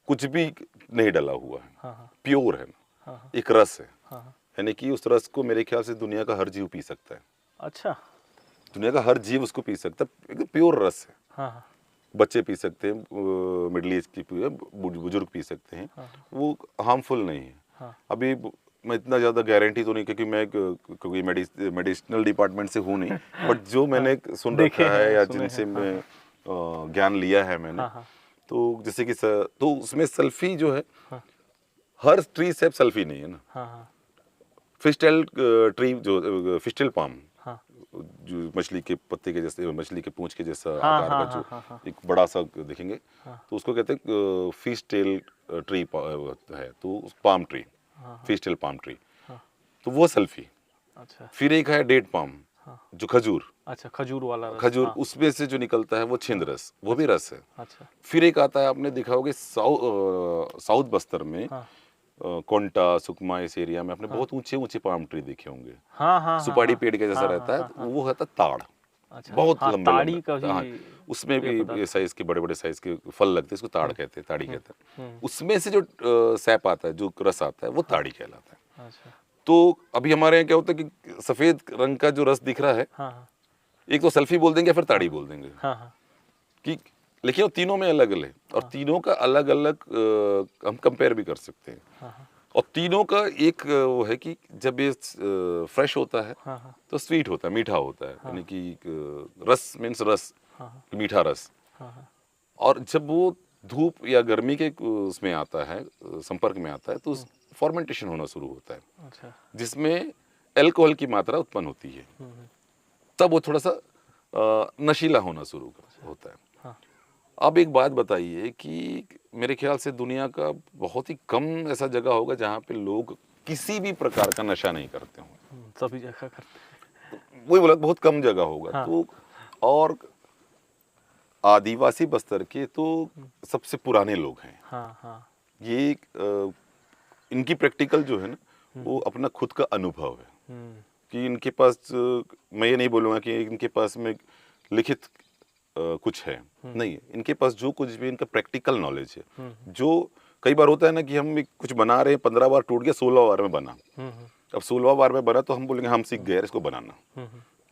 Speaker 1: कुछ भी नहीं डला हुआ है, प्योर है, एक रस है, यानी कि उस रस को मेरे ख्याल से दुनिया का हर जीव पी सकता है।
Speaker 2: अच्छा,
Speaker 1: दुनिया का हर जीव उसको पी सकता है, एकदम प्योर रस है। बच्चे पी सकते हैं, मिडिल एज की बुजुर्ग पी सकते हैं, वो हार्मफुल नहीं है। अभी मैं इतना ज़्यादा गारंटी तो नहीं, क्योंकि मैं क्योंकि मेडिसिनल डिपार्टमेंट से हूँ नहीं, बट जो मैंने सुन रखा है या जिनसे मैं ज्ञान लिया है मैंने, तो जैसे कि तो उसमें सल्फी जो है, हर ट्री से सल्फी नहीं है ना। फिस्टेल ट्री जो फिस्टेल पाम, जो मछली के पत्ते के जैसे, मछली के पूंछ के जैसा आकार का जो एक बड़ा सा देखेंगे, तो उसको कहते हैं फिश टेल ट्री है, तो palm tree, fish tail palm tree, तो वो सल्फी।
Speaker 2: अच्छा,
Speaker 1: फिर एक है डेट पाम, जो खजूर,
Speaker 2: अच्छा, खजूर वाला रस,
Speaker 1: खजूर उसमें से जो निकलता है वो छिंद रस, वो भी रस है।
Speaker 2: अच्छा,
Speaker 1: फिर एक आता है, आपने देखा होगा साउथ बस्तर में, कोंटा सुकमा इस एरिया में आपने बहुत ऊंचे ऊंचे पाम ट्री देखे होंगे, सुपारी पेड़ के जैसा रहता है, तो वो होता ताड़।
Speaker 2: अच्छा,
Speaker 1: बहुत लंबे
Speaker 2: ताड़ी
Speaker 1: लंबे,
Speaker 2: का
Speaker 1: हाँ,
Speaker 2: भी
Speaker 1: उसमें भी साइज के बड़े बड़े साइज के फल लगते हैं, इसको ताड़ कहते हैं, ताड़ी कहते हैं। उसमें से जो सैप आता है, जो रस आता है, वो ताड़ी कहलाता है।
Speaker 2: अच्छा,
Speaker 1: तो अभी हमारे यहाँ क्या होता है कि सफेद रंग का जो रस दिख रहा है, एक तो सल्फी बोल देंगे या फिर ताड़ी बोल देंगे, कि लेकिन वो तीनों में अलग अलग, और तीनों का अलग अलग हम कंपेयर भी कर सकते हैं। और तीनों का एक वो है कि जब ये फ्रेश होता है तो स्वीट होता है, मीठा होता है, यानी कि रस मीन्स रस, मीठा रस। और जब वो धूप या गर्मी के उसमें आता है, संपर्क में आता है, तो फॉर्मेंटेशन होना शुरू होता है,
Speaker 2: अच्छा,
Speaker 1: जिसमें अल्कोहल की मात्रा उत्पन्न होती है, तब वो थोड़ा सा नशीला होना शुरू होता है। अब एक बात बताइए कि मेरे ख्याल से दुनिया का बहुत ही कम ऐसा जगह होगा जहाँ पे लोग किसी भी प्रकार का नशा नहीं करते हों,
Speaker 2: सभी जगह करते हैं।
Speaker 1: वही बोला, बहुत कम जगह होगा। तो और आदिवासी बस्तर के तो सबसे पुराने लोग हैं। ये इनकी प्रैक्टिकल जो है ना, वो अपना खुद का अनुभव है, कि इनके पास, मैं ये नहीं बोलूँगा कि इनके पास में लिखित कुछ है, नहीं, इनके पास जो कुछ भी इनका प्रैक्टिकल नॉलेज है। जो कई बार होता है ना कि हम कुछ बना रहे हैं, 15 बार टूट गया, 16 बार में बना, अब 16 बार में बना तो हम बोलेंगे हम सीख गए इसको बनाना।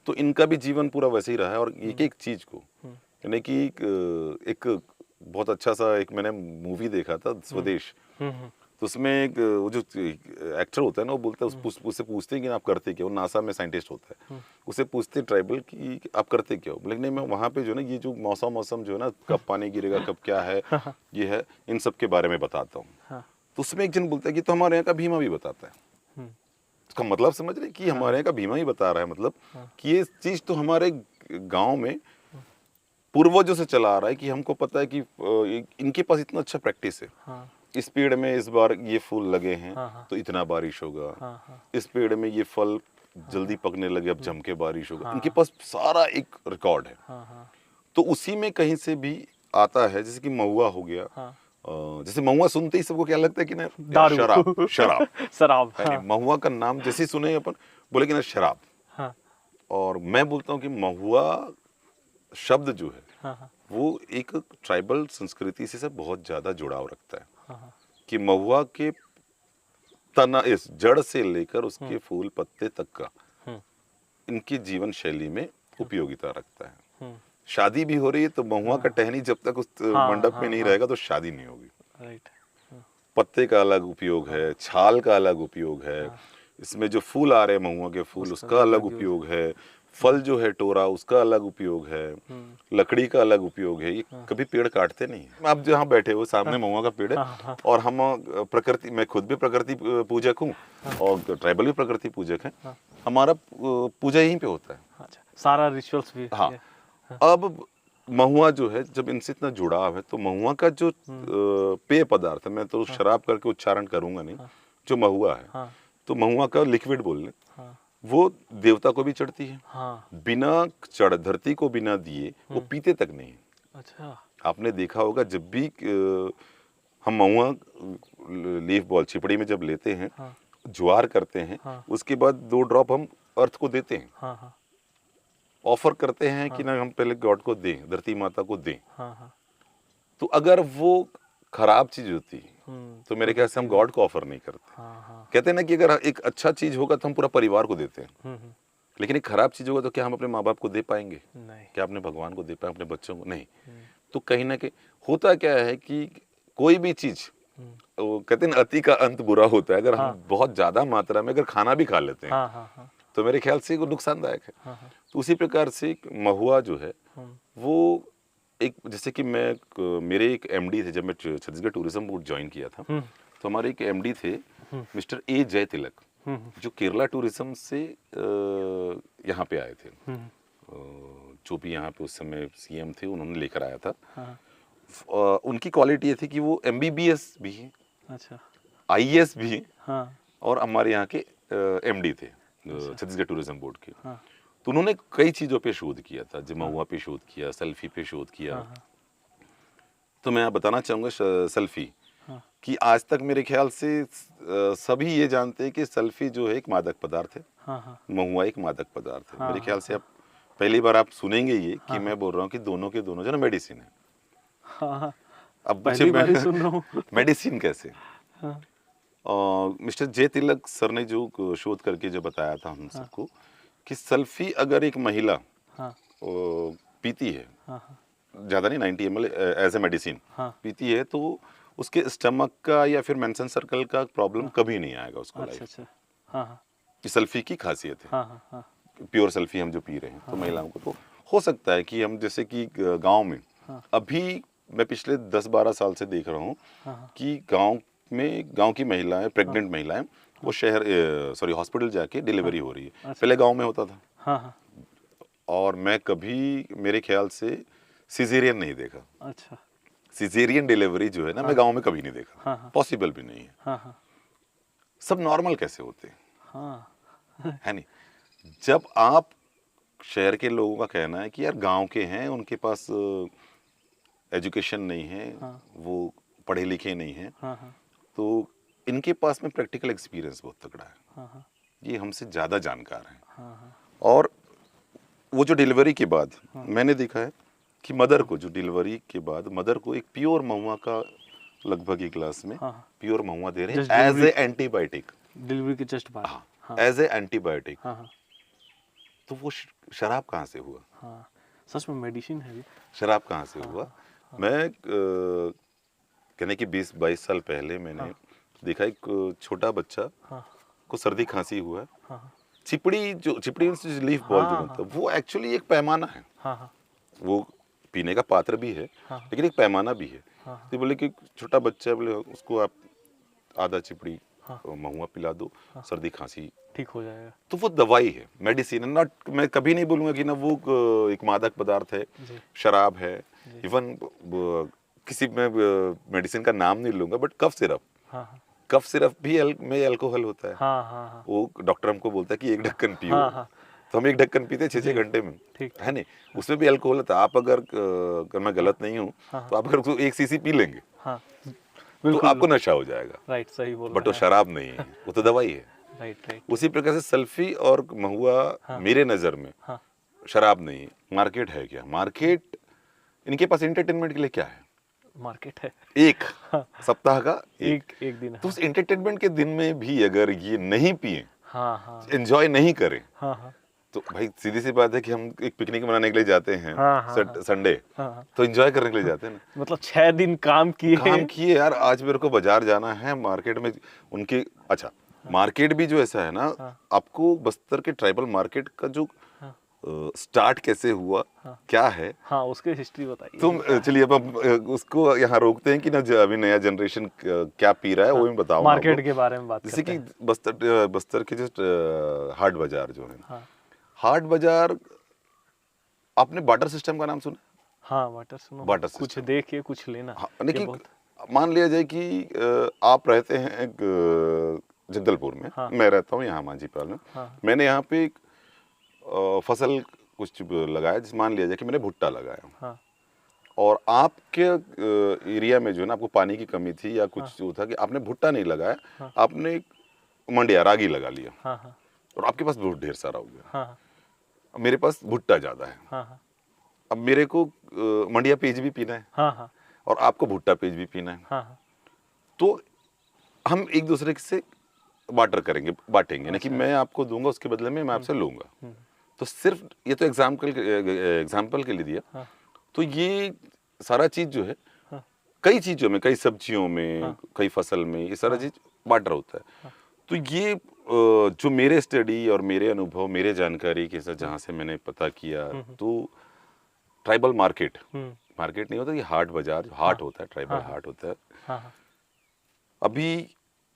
Speaker 1: तो इनका भी जीवन पूरा वैसे ही रहा है, और एक एक चीज को, यानी कि एक बहुत अच्छा सा एक मैंने मूवी देखा था, स्वदेश, तो उसमें एक वो जो एक्टर होता है ना, वो बोलता है, उससे पूछते हैं कि आप करते क्या हो, नासा में साइंटिस्ट होता है, उससे पूछते हैं ट्राइबल कि आप करते क्या हो, बोले नहीं, मैं वहाँ पे जो है ना, ये जो मौसम जो है ना, कब पानी गिरेगा, कब क्या है, ये है, इन सब के बारे में बताता हूँ। तो उसमें एक जन बोलता है कि तो हमारे यहाँ का भीमा भी बताता है। उसका मतलब समझ रहे कि हमारे यहाँ का भीमा ही बता रहा है, मतलब कि ये चीज तो हमारे गाँव में पूर्वजों से चला आ रहा है, कि हमको पता है कि इनके पास इतना अच्छा प्रैक्टिस है। इस पेड़ में इस बार ये फूल लगे हैं तो इतना बारिश होगा, इस पेड़ में ये फल जल्दी पकने लगे, अब जम के बारिश होगा। इनके पास सारा एक रिकॉर्ड है। तो उसी में कहीं से भी आता है, जैसे कि महुआ हो गया, जैसे महुआ सुनते ही सबको क्या लगता है कि ना,
Speaker 2: दारू,
Speaker 1: शराब, शराब,
Speaker 2: शराब।
Speaker 1: महुआ का नाम जैसे ही सुने अपन बोले कि ना शराब। और मैं बोलता हूँ कि महुआ शब्द जो है वो एक ट्राइबल संस्कृति से बहुत ज्यादा जुड़ाव रखता है, कि महुआ के तना, इस जड़ से लेकर उसके फूल पत्ते तक का इनकी जीवन शैली में उपयोगिता रखता है। शादी भी हो रही है तो महुआ का टहनी जब तक उस मंडप में नहीं रहेगा तो शादी नहीं होगी। पत्ते का अलग उपयोग है, छाल का अलग उपयोग है, इसमें जो फूल आ रहे हैं महुआ के फूल, उसका अलग उपयोग है, फल जो है टोरा, उसका अलग उपयोग है, लकड़ी का अलग उपयोग है। ये कभी पेड़ काटते नहीं है। आप जहाँ बैठे हो सामने महुआ का पेड़ है, और हम प्रकृति, मैं खुद भी प्रकृति पूजक हूँ और ट्राइबल भी प्रकृति पूजक है, हमारा पूजा यहीं पे होता है।
Speaker 2: अच्छा, सारा रिचुअल्स भी
Speaker 1: हाँ। अब महुआ जो है, जब इनसे इतना जुड़ाव है, तो महुआ का जो पेय पदार्थ है, मैं तो शराब करके उच्चारण करूंगा नहीं, जो महुआ है,
Speaker 2: हाँ
Speaker 1: तो महुआ का लिक्विड बोल लें,
Speaker 2: हाँ
Speaker 1: वो देवता को भी चढ़ती है।
Speaker 2: हाँ।
Speaker 1: बिना चढ़ धरती को बिना दिए वो पीते तक नहीं है।
Speaker 2: अच्छा।
Speaker 1: आपने देखा होगा, जब भी हम महुआ लीफ बॉल छिपड़ी में जब लेते हैं,
Speaker 2: हाँ
Speaker 1: ज्वार करते हैं,
Speaker 2: हाँ
Speaker 1: उसके बाद 2 ड्रॉप हम अर्थ को देते हैं,
Speaker 2: हाँ हाँ
Speaker 1: ऑफर करते हैं कि ना हम पहले गॉड को दें, धरती माता को दें।
Speaker 2: हाँ हाँ।
Speaker 1: तो अगर वो खराब चीज होती
Speaker 2: हम्म,
Speaker 1: तो मेरे ख्याल से हम गॉड को ऑफर नहीं करते।
Speaker 2: हाँ हाँ।
Speaker 1: कहते हैं ना कि अगर एक अच्छा चीज होगा तो हम पूरा परिवार को देते हैं,
Speaker 2: हम्म,
Speaker 1: लेकिन एक खराब चीज होगा तो क्या हम अपने माँ बाप को दे पाएंगे?
Speaker 2: नहीं।
Speaker 1: क्या अपने भगवान को दे पाए, अपने बच्चों को? नहीं। तो कहीं ना कहीं होता क्या है कि कोई भी चीज, वो कहते हैं ना, अति का अंत बुरा होता है। अगर हम बहुत ज्यादा मात्रा में अगर खाना भी खा लेते हैं
Speaker 2: हाँ हाँ हाँ
Speaker 1: तो मेरे ख्याल से वो नुकसानदायक है।
Speaker 2: हाँ हाँ।
Speaker 1: तो उसी प्रकार से महुआ जो है वो एक, जैसे कि मेरे एक एमडी थे, जब मैं छत्तीसगढ़ टूरिज्म बोर्ड ज्वाइन किया था, तो हमारे एक एमडी थे मिस्टर ए जय तिलक, जो केरला टूरिज्म से यहाँ पे आए थे। जो भी यहाँ पे उस समय सीएम थे, उन्होंने लेकर आया था। उनकी क्वालिटी ये थी कि वो एमबीबीएस भी हैं,
Speaker 2: अच्छा,
Speaker 1: आईएएस भी हैं,
Speaker 2: हाँ
Speaker 1: और हमारे यहाँ के एमडी थे छत्तीसगढ़ टूरिज्म बोर्ड के।
Speaker 2: हाँ
Speaker 1: तो उन्होंने कई चीज़ों पे शोध किया था, जो महुआ पे शोध किया, सेल्फी पे शोध किया। तो मैं बताना चाहूँगा सेल्फी कि आज तक मेरे ख्याल से सभी ये जानते हैं कि सेल्फी जो है एक मादक पदार्थ है, महुआ एक मादक पदार्थ है। मेरे ख्याल से अब पहली बार आप सुनेंगे ये कि मैं बोल रहा हूँ कि दोनों के दोनों जो ना मेडिसिन है।
Speaker 2: हाँ,
Speaker 1: अब
Speaker 2: पहली बार ही सुन रहा हूँ।
Speaker 1: मेडिसिन कैसे? मिस्टर जे तिलक सर ने जो शोध करके जो बताया था हम सबको कि सल्फी अगर एक महिला पीती है, ज़्यादा नहीं, 90 ml एज ए मेडिसिन पीती है, तो उसके स्टमक का या फिर मेंशन सर्कल का प्रॉब्लम कभी नहीं आएगा उसको लाइफ।
Speaker 2: अच्छा।
Speaker 1: ये सल्फी की खासियत है। प्योर सल्फी हम जो पी रहे हैं, तो महिलाओं को तो हो सकता है कि हम, जैसे कि गांव में अभी मैं पिछले 10-12 साल से देख रहा हूँ कि गांव की महिलाएं, प्रेग्नेंट महिलाएं, वो हॉस्पिटल जाके डिलीवरी हो रही है। पहले गांव में होता था, और मैं कभी, मेरे ख्याल से, सिजेरियन नहीं देखा।
Speaker 2: अच्छा।
Speaker 1: सिजेरियन डिलीवरी जो है ना, मैं गांव में कभी नहीं देखा, पॉसिबल भी नहीं है। सब नॉर्मल कैसे होते हैं, है नहीं? जब आप, शहर के लोगों का कहना है कि यार गांव के हैं, उनके पास एजुकेशन नहीं है, वो पढ़े लिखे नहीं हैं, तो इनके पास में प्रैक्टिकल एक्सपीरियंस बहुत तगड़ा है, ये हमसे ज़्यादा जानकार हैं। और वो जो डिलीवरी के बाद मैंने देखा है कि मदर को, जो डिलीवरी के बाद मदर को एक प्योर महुआ का लगभग एक गिलास में प्योर महुआ दे रहे हैं एज ए एंटीबायोटिक,
Speaker 2: डिलीवरी के जस्ट बाद,
Speaker 1: एज ए एंटीबायोटिक। तो वो शराब कहाँ से हुआ?
Speaker 2: सच में मेडिसिन है।
Speaker 1: शराब कहाँ से हुआ? मैं कहने की 20-22 साल पहले मैंने देखा, एक छोटा बच्चा को सर्दी खांसी हुआ है, चिपड़ी से लीफ बॉल जो बनता है, वो एक्चुअली एक पैमाना है। वो पीने का पात्र भी है, लेकिन एक पैमाना भी है। तो बोले कि छोटा बच्चा है, बोले उसको आप आधा चिपड़ी महुआ पिला दो, सर्दी खांसी
Speaker 2: ठीक हो जाएगा। तो
Speaker 1: वो दवाई है, मेडिसिन है। नॉट, मैं कभी नहीं बोलूंगा कि ना वो एक मादक पदार्थ है, शराब है। इवन किसी में मेडिसिन का नाम नहीं लूंगा, बट कफ सिरप भी में अल्कोहल होता है। वो डॉक्टर हमको बोलता है कि 1 ढक्कन पियो, तो हम 1 ढक्कन पीते 6-6 घंटे में, है नहीं? उसमें भी अल्कोहल होता है। आप अगर मैं गलत नहीं हूँ, तो आप अगर 1 सीसी पी लेंगे तो आपको नशा हो जाएगा।
Speaker 2: राइट, सही बोल।
Speaker 1: बट वो शराब नहीं है, वो तो दवाई है।
Speaker 2: राइट।
Speaker 1: उसी प्रकार से सल्फी और महुआ मेरे नजर में शराब नहीं है। मार्केट है क्या? मार्केट, इनके पास एंटरटेनमेंट के लिए क्या है?
Speaker 2: मार्केट है,
Speaker 1: एक सप्ताह का
Speaker 2: एक दिन।
Speaker 1: तो उस एंटरटेनमेंट के दिन में भी अगर ये नहीं पिए, एंजॉय नहीं करें, तो भाई सीधी सी बात है कि हम एक पिकनिक मनाने के लिए जाते हैं संडे, तो एंजॉय करने के लिए जाते हैं ना।
Speaker 2: मतलब 6 दिन काम किए
Speaker 1: यार, आज मेरे को बाजार जाना है, मार्केट में उनके, अच्छा मार्केट भी जो ऐसा है ना, आपको बस्तर के ट्राइबल मार्केट का जो स्टार्ट कैसे हुआ, क्या है,
Speaker 2: उसके हिस्ट्री बताइए।
Speaker 1: तो चलिए अब उसको यहाँ रोकते हैं कि ना, अभी नया जनरेशन क्या पी रहा है, वो मैं बताऊंगा।
Speaker 2: मार्केट के बारे में बात
Speaker 1: जैसे कि बस्तर के जो हाट बाजार जो है, हाट बाजार आपने बार्टर सिस्टम का नाम सुना?
Speaker 2: हाँ, वाटर सुनो।
Speaker 1: बार्टर
Speaker 2: कुछ
Speaker 1: सिस्टम।
Speaker 2: दे के कुछ लेना।
Speaker 1: हाँ,
Speaker 2: ये
Speaker 1: लेकिन
Speaker 2: बहुत।
Speaker 1: मान लिया जाए कि आप रहते हैं जगदलपुर में,
Speaker 2: हाँ।
Speaker 1: मैं रहता हूँ यहाँ मांझीपाल में।
Speaker 2: हाँ।
Speaker 1: मैंने यहाँ पे एक फसल कुछ लगाया, जिस मान लिया जाए कि मैंने भुट्टा लगाया,
Speaker 2: हाँ।
Speaker 1: और आपके एरिया में जो है ना, आपको पानी की कमी थी या कुछ
Speaker 2: हाँ।
Speaker 1: जो था कि आपने भुट्टा नहीं लगाया,
Speaker 2: हाँ।
Speaker 1: आपने एक मंडिया रागी लगा लिया,
Speaker 2: हाँ। हाँ।
Speaker 1: और आपके पास बहुत ढेर सारा हो गया।
Speaker 2: हाँ।
Speaker 1: अब मेरे पास भुट्टा ज़्यादा है,
Speaker 2: हाँ। हाँ।
Speaker 1: अब मेरे को मंडिया पेज भी पीना है
Speaker 2: हाँ। हाँ।
Speaker 1: और आपको भुट्टा पेज भी पीना है,
Speaker 2: हाँ।
Speaker 1: तो हम एक दूसरे से बार्टर करेंगे, बांटेंगे ना, कि मैं आपको दूंगा, उसके बदले में मैं आपसे लूंगा। तो सिर्फ ये तो एग्जाम्पल के लिए दिया।
Speaker 2: हाँ।
Speaker 1: तो ये सारा चीज जो है,
Speaker 2: हाँ।
Speaker 1: कई चीजों में, कई सब्जियों में,
Speaker 2: हाँ।
Speaker 1: कई फसल में, ये सारा चीज बार्टर होता है। तो ये जो मेरे स्टडी और मेरे अनुभव, मेरे जानकारी के साथ जहाँ से मैंने पता किया, तो ट्राइबल मार्केट नहीं होता, ये हाट बाजार, हाट होता है, ट्राइबल हाट होता है।
Speaker 2: हाँ। हाँ।
Speaker 1: अभी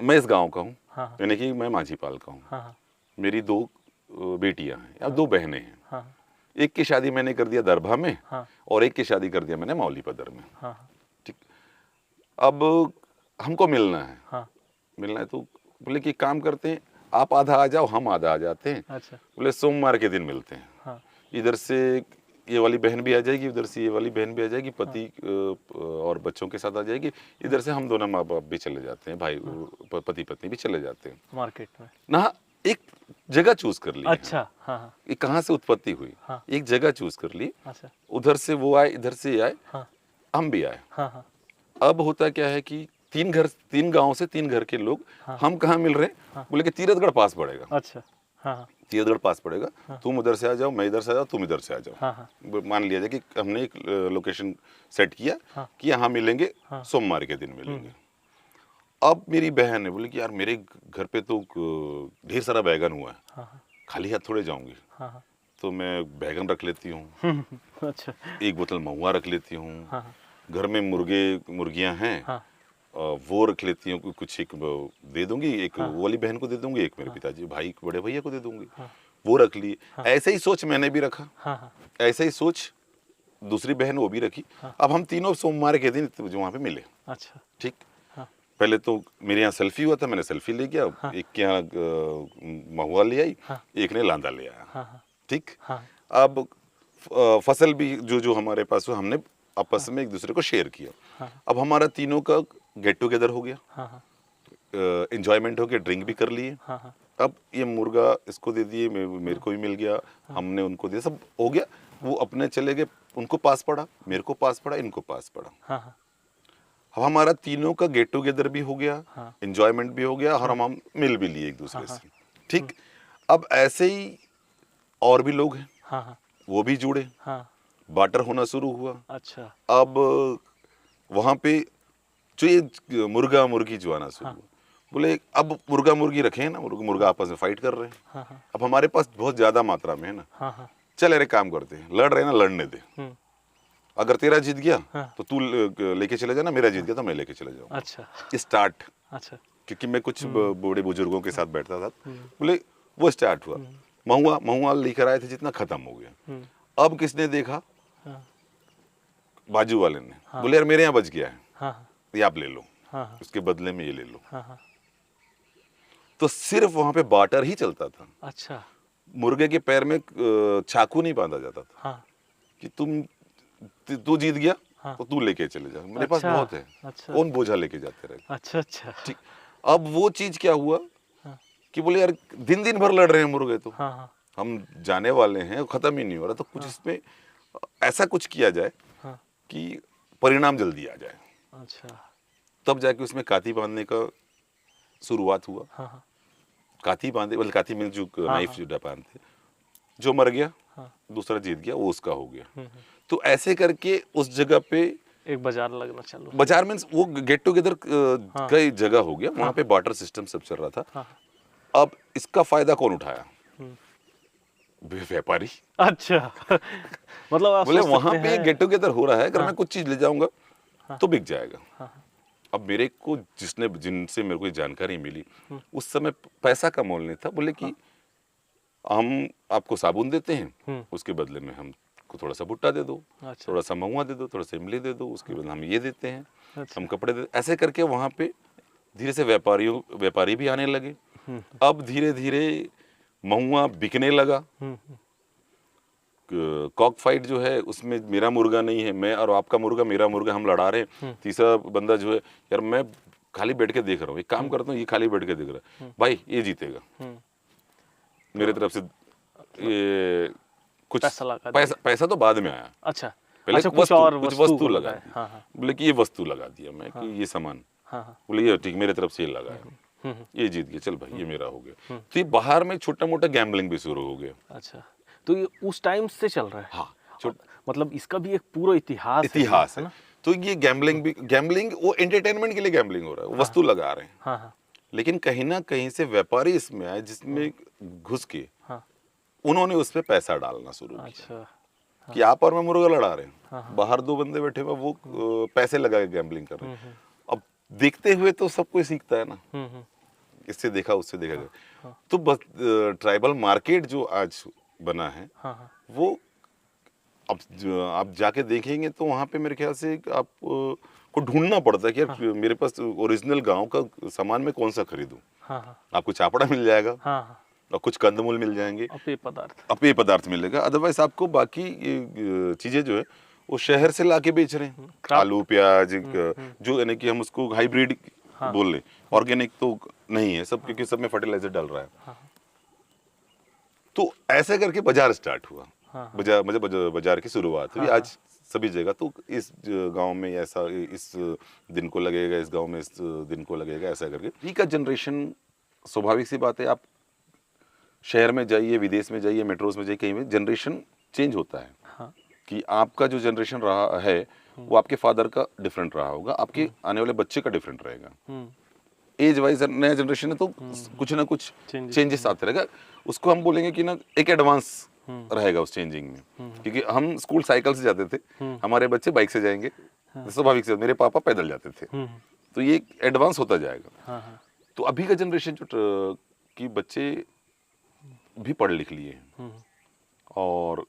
Speaker 1: मैं इस गांव का हूँ,
Speaker 2: हाँ।
Speaker 1: यानी कि मैं मांझीपाल का हूँ।
Speaker 2: हाँ।
Speaker 1: मेरी 2 बेटियां हैं या 2 बहनें हैं।
Speaker 2: हाँ।
Speaker 1: एक की शादी मैंने कर दिया दरभा में,
Speaker 2: हाँ।
Speaker 1: और एक की शादी कर दिया मैंने मौलीपदर में।
Speaker 2: हाँ।
Speaker 1: ठीक। अब हमको मिलना है,
Speaker 2: हाँ।
Speaker 1: मिलना है, तो बोले कि काम करते हैं, आप आधा आ जाओ, हम आधा आ जाते हैं।
Speaker 2: अच्छा।
Speaker 1: बोले सोमवार के दिन मिलते हैं।
Speaker 2: हाँ।
Speaker 1: इधर से ये वाली बहन भी आ जाएगी, उधर से ये वाली बहन भी आ जाएगी, पति और बच्चों के साथ आ जाएगी, इधर से हम दोनों माँ बाप भी चले जाते हैं, भाई पति पत्नी भी चले जाते हैं
Speaker 2: मार्केट में
Speaker 1: ना। एक जगह चूज कर ली।
Speaker 2: अच्छा। हाँ। हाँ।
Speaker 1: ये कहाँ से उत्पत्ति हुई?
Speaker 2: हाँ।
Speaker 1: एक जगह चूज कर ली,
Speaker 2: अच्छा।
Speaker 1: उधर से वो आए, इधर से ये आए,
Speaker 2: हाँ।
Speaker 1: हम भी आए।
Speaker 2: हाँ। हाँ।
Speaker 1: अब होता क्या है कि 3 गांव से 3 घर के लोग,
Speaker 2: हाँ।
Speaker 1: हम कहाँ मिल रहे हैं? बोले कि तीरथगढ़ पास पड़ेगा।
Speaker 2: अच्छा। हाँ। हाँ।
Speaker 1: तीरथगढ़ पास पड़ेगा, तुम उधर से आ जाओ, मैं इधर से आ जाओ, तुम इधर से आ जाओ।
Speaker 2: हाँ। हाँ।
Speaker 1: मान लिया जाए कि हमने एक लोकेशन सेट किया,
Speaker 2: हाँ।
Speaker 1: कि यहाँ मिलेंगे, सोमवार के दिन मिलेंगे। अब मेरी बहन है, बोले कि यार मेरे घर पे तो ढेर सारा बैगन हुआ है,
Speaker 2: हाँ।
Speaker 1: खाली हाथ थोड़े जाऊंगी,
Speaker 2: हाँ।
Speaker 1: तो मैं बैगन रख लेती हूँ,
Speaker 2: अच्छा।
Speaker 1: एक बोतल महुआ रख लेती हूँ,
Speaker 2: हाँ।
Speaker 1: घर में मुर्गियाँ हैं,
Speaker 2: हाँ।
Speaker 1: वो रख लेती हूँ, कुछ एक दे दूंगी, एक वो वाली बहन को दे दूंगी, एक मेरे पिताजी भाई बड़े भैया को दे दूंगी, वो रख लिए। ऐसे ही सोच मैंने भी रखा,
Speaker 2: हाँ।
Speaker 1: ऐसे ही सोच दूसरी बहन वो भी रखी। अब हम तीनों सोमवार के दिन जो वहाँ पे मिले।
Speaker 2: अच्छा।
Speaker 1: ठीक। पहले तो मेरे यहाँ सेल्फी हुआ था, मैंने सेल्फी ले गया, एक के यहाँ महुआ ले आई, एक ने लांदा ले आया। ठीक। अब फसल भी जो हमारे पास हुआ, हमने आपस में एक दूसरे को शेयर किया। अब हमारा तीनों का गेट टुगेदर हो गया, एंजॉयमेंट हो गया, ड्रिंक भी कर लिए। अब ये मुर्गा इसको दे दिए, मेरे को भी मिल गया, हमने उनको दिया, सब हो गया। वो अपने चले गए, उनको पास पड़ा, मेरे को पास पड़ा, इनको पास पड़ा। अब हमारा तीनों का गेट टुगेदर भी हो गया, एंजॉयमेंट भी हो गया, और हम मिल भी लिए एक दूसरे से। ठीक। अब ऐसे ही और भी लोग हैं, वो भी जुड़े, बार्टर होना शुरू हुआ।
Speaker 2: अच्छा।
Speaker 1: अब वहां पे जो ये मुर्गा मुर्गी जो आना शुरू हुआ, बोले अब मुर्गा मुर्गी रखे हैं ना, मुर्गा आपस में फाइट कर रहे हैं। अब हमारे पास बहुत ज्यादा मात्रा में है ना, चल अरे काम करते हैं, लड़ रहे हैं ना, लड़ने दे, अगर तेरा जीत गया तो तू लेके चले जाना, मेरा जीत गया तो मैं लेके चले जाऊंगा।
Speaker 2: अच्छा।
Speaker 1: स्टार्ट।
Speaker 2: अच्छा।
Speaker 1: क्योंकि मैं कुछ बूढ़े बुजुर्गों के साथ बैठता था, बोले वो स्टार्ट हुआ, महुआ लेकर आए थे, जितना खत्म हो गया। अब किसने देखा? बाजू वाले ने, बोले यार मेरे यहाँ बच गया है, ये आप ले लो, उसके बदले में ये ले लो। तो सिर्फ वहां पे बार्टर ही चलता था।
Speaker 2: अच्छा।
Speaker 1: मुर्गे के पैर में चाकू नहीं बांधा जाता था, कि तू जीत गया तो तू लेके चले जा, मेरे पास बहुत है।
Speaker 2: अच्छा।
Speaker 1: कौन बोझा लेके जाते रहे।
Speaker 2: अच्छा। अच्छा।
Speaker 1: ठीक। अब वो चीज क्या हुआ कि बोले यार दिन दिन भर लड़ रहे हैं मुर्गे, तो हम जाने वाले हैं, खत्म ही नहीं हो रहा, तो कुछ इसमें ऐसा कुछ किया जाए कि परिणाम जल्दी आ जाए।
Speaker 2: अच्छा।
Speaker 1: तब जाके उसमें काती बांधने का शुरुआत हुआ। काती बांधे, बोले काती में जो नाइफ जो बांधते, जो मर गया दूसरा जीत गया, वो उसका हो गया। तो ऐसे करके उस जगह पे
Speaker 2: एक बाजार लगना चालू।
Speaker 1: बाजार मीन्स वो गेट टुगेदर कई जगह हो गया, वहां पे बार्टर सिस्टम सब चल रहा था। अब इसका फायदा कौन उठाया? व्यापारी।
Speaker 2: अच्छा। मतलब आप
Speaker 1: बोले
Speaker 2: सोच
Speaker 1: वहां
Speaker 2: सकते
Speaker 1: पे
Speaker 2: हैं।
Speaker 1: गेट टुगेदर हो रहा है, अगर मैं कुछ चीज ले जाऊंगा तो बिक जाएगा। अब मेरे को जिनसे मेरे को ये जानकारी मिली, उस समय पैसा का मोल नहीं था। बोले कि हम आपको साबुन देते हैं, उसके बदले में हम को थोड़ा सा भुट्टा दे दो,
Speaker 2: अच्छा।
Speaker 1: थोड़ा सा महुआ दे दो, थोड़ा सा इमली दे दो, उसके बाद हम ये देते हैं,
Speaker 2: अच्छा।
Speaker 1: हम कपड़े दे, ऐसे करके वहाँ पे धीरे से व्यापारी भी आने लगे। अब धीरे धीरे महुआ बिकने लगा। कॉक फाइट जो है उसमें मेरा मुर्गा नहीं है, मैं और आपका मुर्गा, मेरा मुर्गा, हम लड़ा रहे हैं। तीसरा बंदा जो है, यार मैं खाली बैठ के देख रहा हूँ, एक काम करता हूँ, ये खाली बैठ के देख रहा है, भाई ये जीतेगा। मेरे तरफ से ये कुछ पैसा तो बाद में आया।
Speaker 2: अच्छा,
Speaker 1: पहले
Speaker 2: अच्छा, कुछ
Speaker 1: वस्तु लगा दी।
Speaker 2: हाँ।
Speaker 1: बोले कि ये वस्तु लगा दिया मैं, कि ये सामान, बोले ये ठीक, मेरे तरफ से ये लगाया, ये जीत गया, चल भाई ये मेरा हो गया। तो ये बाहर में छोटा मोटा गैम्बलिंग भी शुरू हो गया।
Speaker 2: अच्छा, तो ये उस टाइम से चल रहा है।
Speaker 1: हाँ,
Speaker 2: मतलब इसका भी एक पूरा इतिहास
Speaker 1: है ना। तो ये गैम्बलिंग वो एंटरटेनमेंट के लिए गैम्बलिंग हो रहा है, वस्तु लगा रहे हैं। लेकिन कहीं ना कहीं से व्यापारी इसमें आए, जिसमें घुस के उन्होंने उस पर पैसा डालना शुरू किया। अच्छा। कि आप और मैं मुर्गा लड़ा रहे हैं, बाहर दो बंदे बैठे हुए, वो पैसे लगा के गैम्बलिंग कर रहे हैं। अब देखते हुए तो सब कोई सीखता है ना, इससे देखा उससे देखा गया। तो बस ट्राइबल मार्केट जो आज बना है, वो अब आप जाके देखेंगे तो वहाँ पे मेरे ख्याल से आप को ढूंढना पड़ता है कि यार मेरे पास ओरिजिनल गांव का सामान मैं कौन सा खरीदूं। आपको चापड़ा मिल जाएगा, और कुछ कंदमूल मिल जाएंगे, अपेय पदार्थ मिलेगा। अदरवाइज आपको बाकी चीजें जो है वो शहर से लाके बेच रहे हैं। आलू प्याज जो यानी कि हम उसको हाइब्रिड बोल रहे, ऑर्गेनिक तो नहीं है सब, क्योंकि सब में फर्टिलाइजर डाल रहा है। तो ऐसे करके बाजार स्टार्ट हुआ। बाजार की शुरुआत हुई। आज सभी जगह तो इस गांव में ऐसा, इस दिन को लगेगा, इस गांव में इस दिन को लगेगा, ऐसा करके। अभी का जनरेशन, स्वाभाविक सी बात है, आप शहर में जाइए, विदेश में जाइए, मेट्रोज में जाइए, कहीं में जनरेशन चेंज होता है। कि आपका जो जनरेशन रहा है वो आपके फादर का डिफरेंट रहा होगा, आपके आने वाले बच्चे का डिफरेंट रहेगा। एज वाइज नया जनरेशन है तो कुछ ना कुछ चेंजेस आते रहेगा। उसको हम बोलेंगे कि ना एक एडवांस रहेगा उस चेंजिंग में। क्योंकि हम स्कूल साइकिल से जाते थे, हमारे बच्चे बाइक से जाएंगे, स्वाभाविक से। मेरे पापा पैदल जाते थे, तो ये एडवांस होता जाएगा। तो अभी का जनरेशन जो कि बच्चे भी पढ़ लिख लिए हैं, और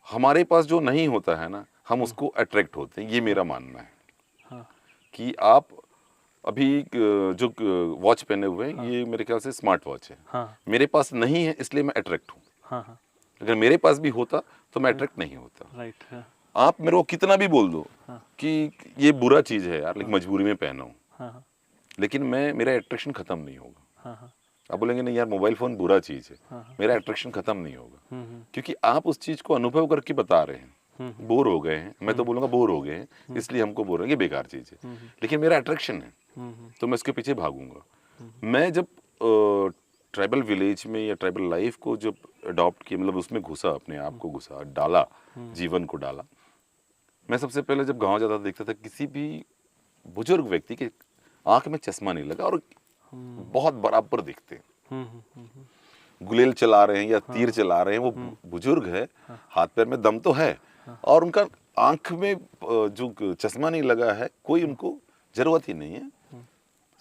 Speaker 1: हमारे पास जो नहीं होता है ना, हम उसको अट्रैक्ट होते हैं। ये मेरा मानना है। कि आप अभी जो वॉच पहने हुए हैं, ये मेरे ख्याल से स्मार्ट वॉच है। मेरे पास नहीं है इसलिए मैं अट्रैक्ट हूँ। अगर मेरे पास भी होता तो मैं अट्रैक्ट नहीं होता। आप मेरे को कितना भी बोल दो कि ये बुरा चीज है यार, लेकिन मजबूरी में पहना हूँ, लेकिन मेरा अट्रैक्शन खत्म नहीं होगा। आप बोलेंगे नहीं यार मोबाइल फोन बुरा चीज है, मेरा अट्रैक्शन खत्म नहीं होगा। क्योंकि आप उस चीज को अनुभव करके बता रहे हैं। बोर हो गए हैं, मैं तो बोलूंगा बोर हो गए हैं, इसलिए हमको बोल रहे हैं कि बेकार चीज है, लेकिन मेरा अट्रैक्शन है, तो मैं इसके पीछे भागूंगा। मैं जब ट्राइबल विलेज में या ट्राइबल लाइफ को जब अडॉप्ट किया, मतलब उसमें घुसा, अपने आप को घुसा, डाला, जीवन को डाला। मैं सबसे पहले जब गाँव जाता देखता था, किसी भी बुजुर्ग व्यक्ति के आंख में चश्मा नहीं लगा और बहुत बराबर दिखते हैं। गुलेल चला रहे हैं या तीर चला रहे हैं, वो बुजुर्ग है, हाथ पैर में दम तो है, और उनका आंख में जो चश्मा नहीं लगा है, कोई उनको जरूरत ही नहीं है।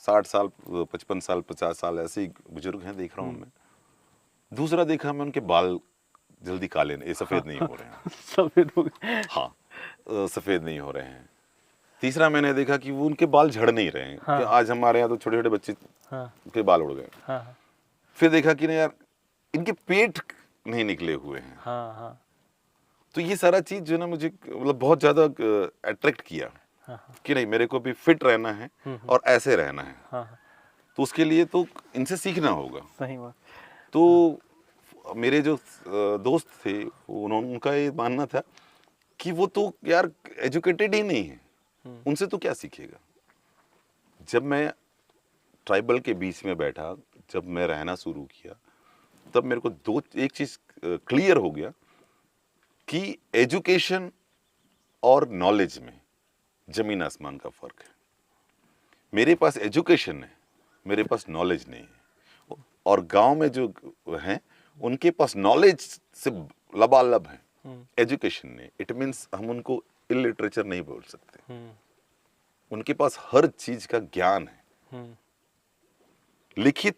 Speaker 1: 60 साल, 55 साल, 50 साल ऐसे ही बुजुर्ग हैं, देख रहा हूँ मैं। दूसरा देखा मैं, उनके बाल जल्दी काले नहीं, सफेद नहीं हो रहे हैं।
Speaker 2: सफेद हो गए।
Speaker 1: हाँ, सफेद नहीं हो रहे हैं। तीसरा मैंने देखा कि वो उनके बाल झड़ नहीं रहे हैं। कि आज हमारे यहाँ तो छोटे छोटे बच्चे के बाल उड़ गए। फिर देखा कि ना यार, इनके पेट नहीं निकले हुए हैं। तो ये सारा चीज जो है ना, मुझे मतलब बहुत ज्यादा अट्रैक्ट किया कि नहीं, मेरे को भी फिट रहना है और ऐसे रहना है। तो उसके लिए तो इनसे सीखना होगा।
Speaker 2: सही बात।
Speaker 1: तो मेरे जो दोस्त थे, उनका ये मानना था कि वो तो यार एजुकेटेड ही नहीं है, उनसे तो क्या सीखेगा। जब मैं ट्राइबल के बीच में बैठा, जब मैं रहना शुरू किया, तब मेरे को एक चीज क्लियर हो गया कि एजुकेशन और नॉलेज में जमीन आसमान का फर्क है। मेरे पास एजुकेशन है, मेरे पास नॉलेज नहीं है। और गांव में जो हैं, उनके पास नॉलेज से लबालब है, एजुकेशन नहीं। इट मीन्स हम उनको इलिटरेचर नहीं बोल सकते। उनके पास हर चीज का ज्ञान है। लिखित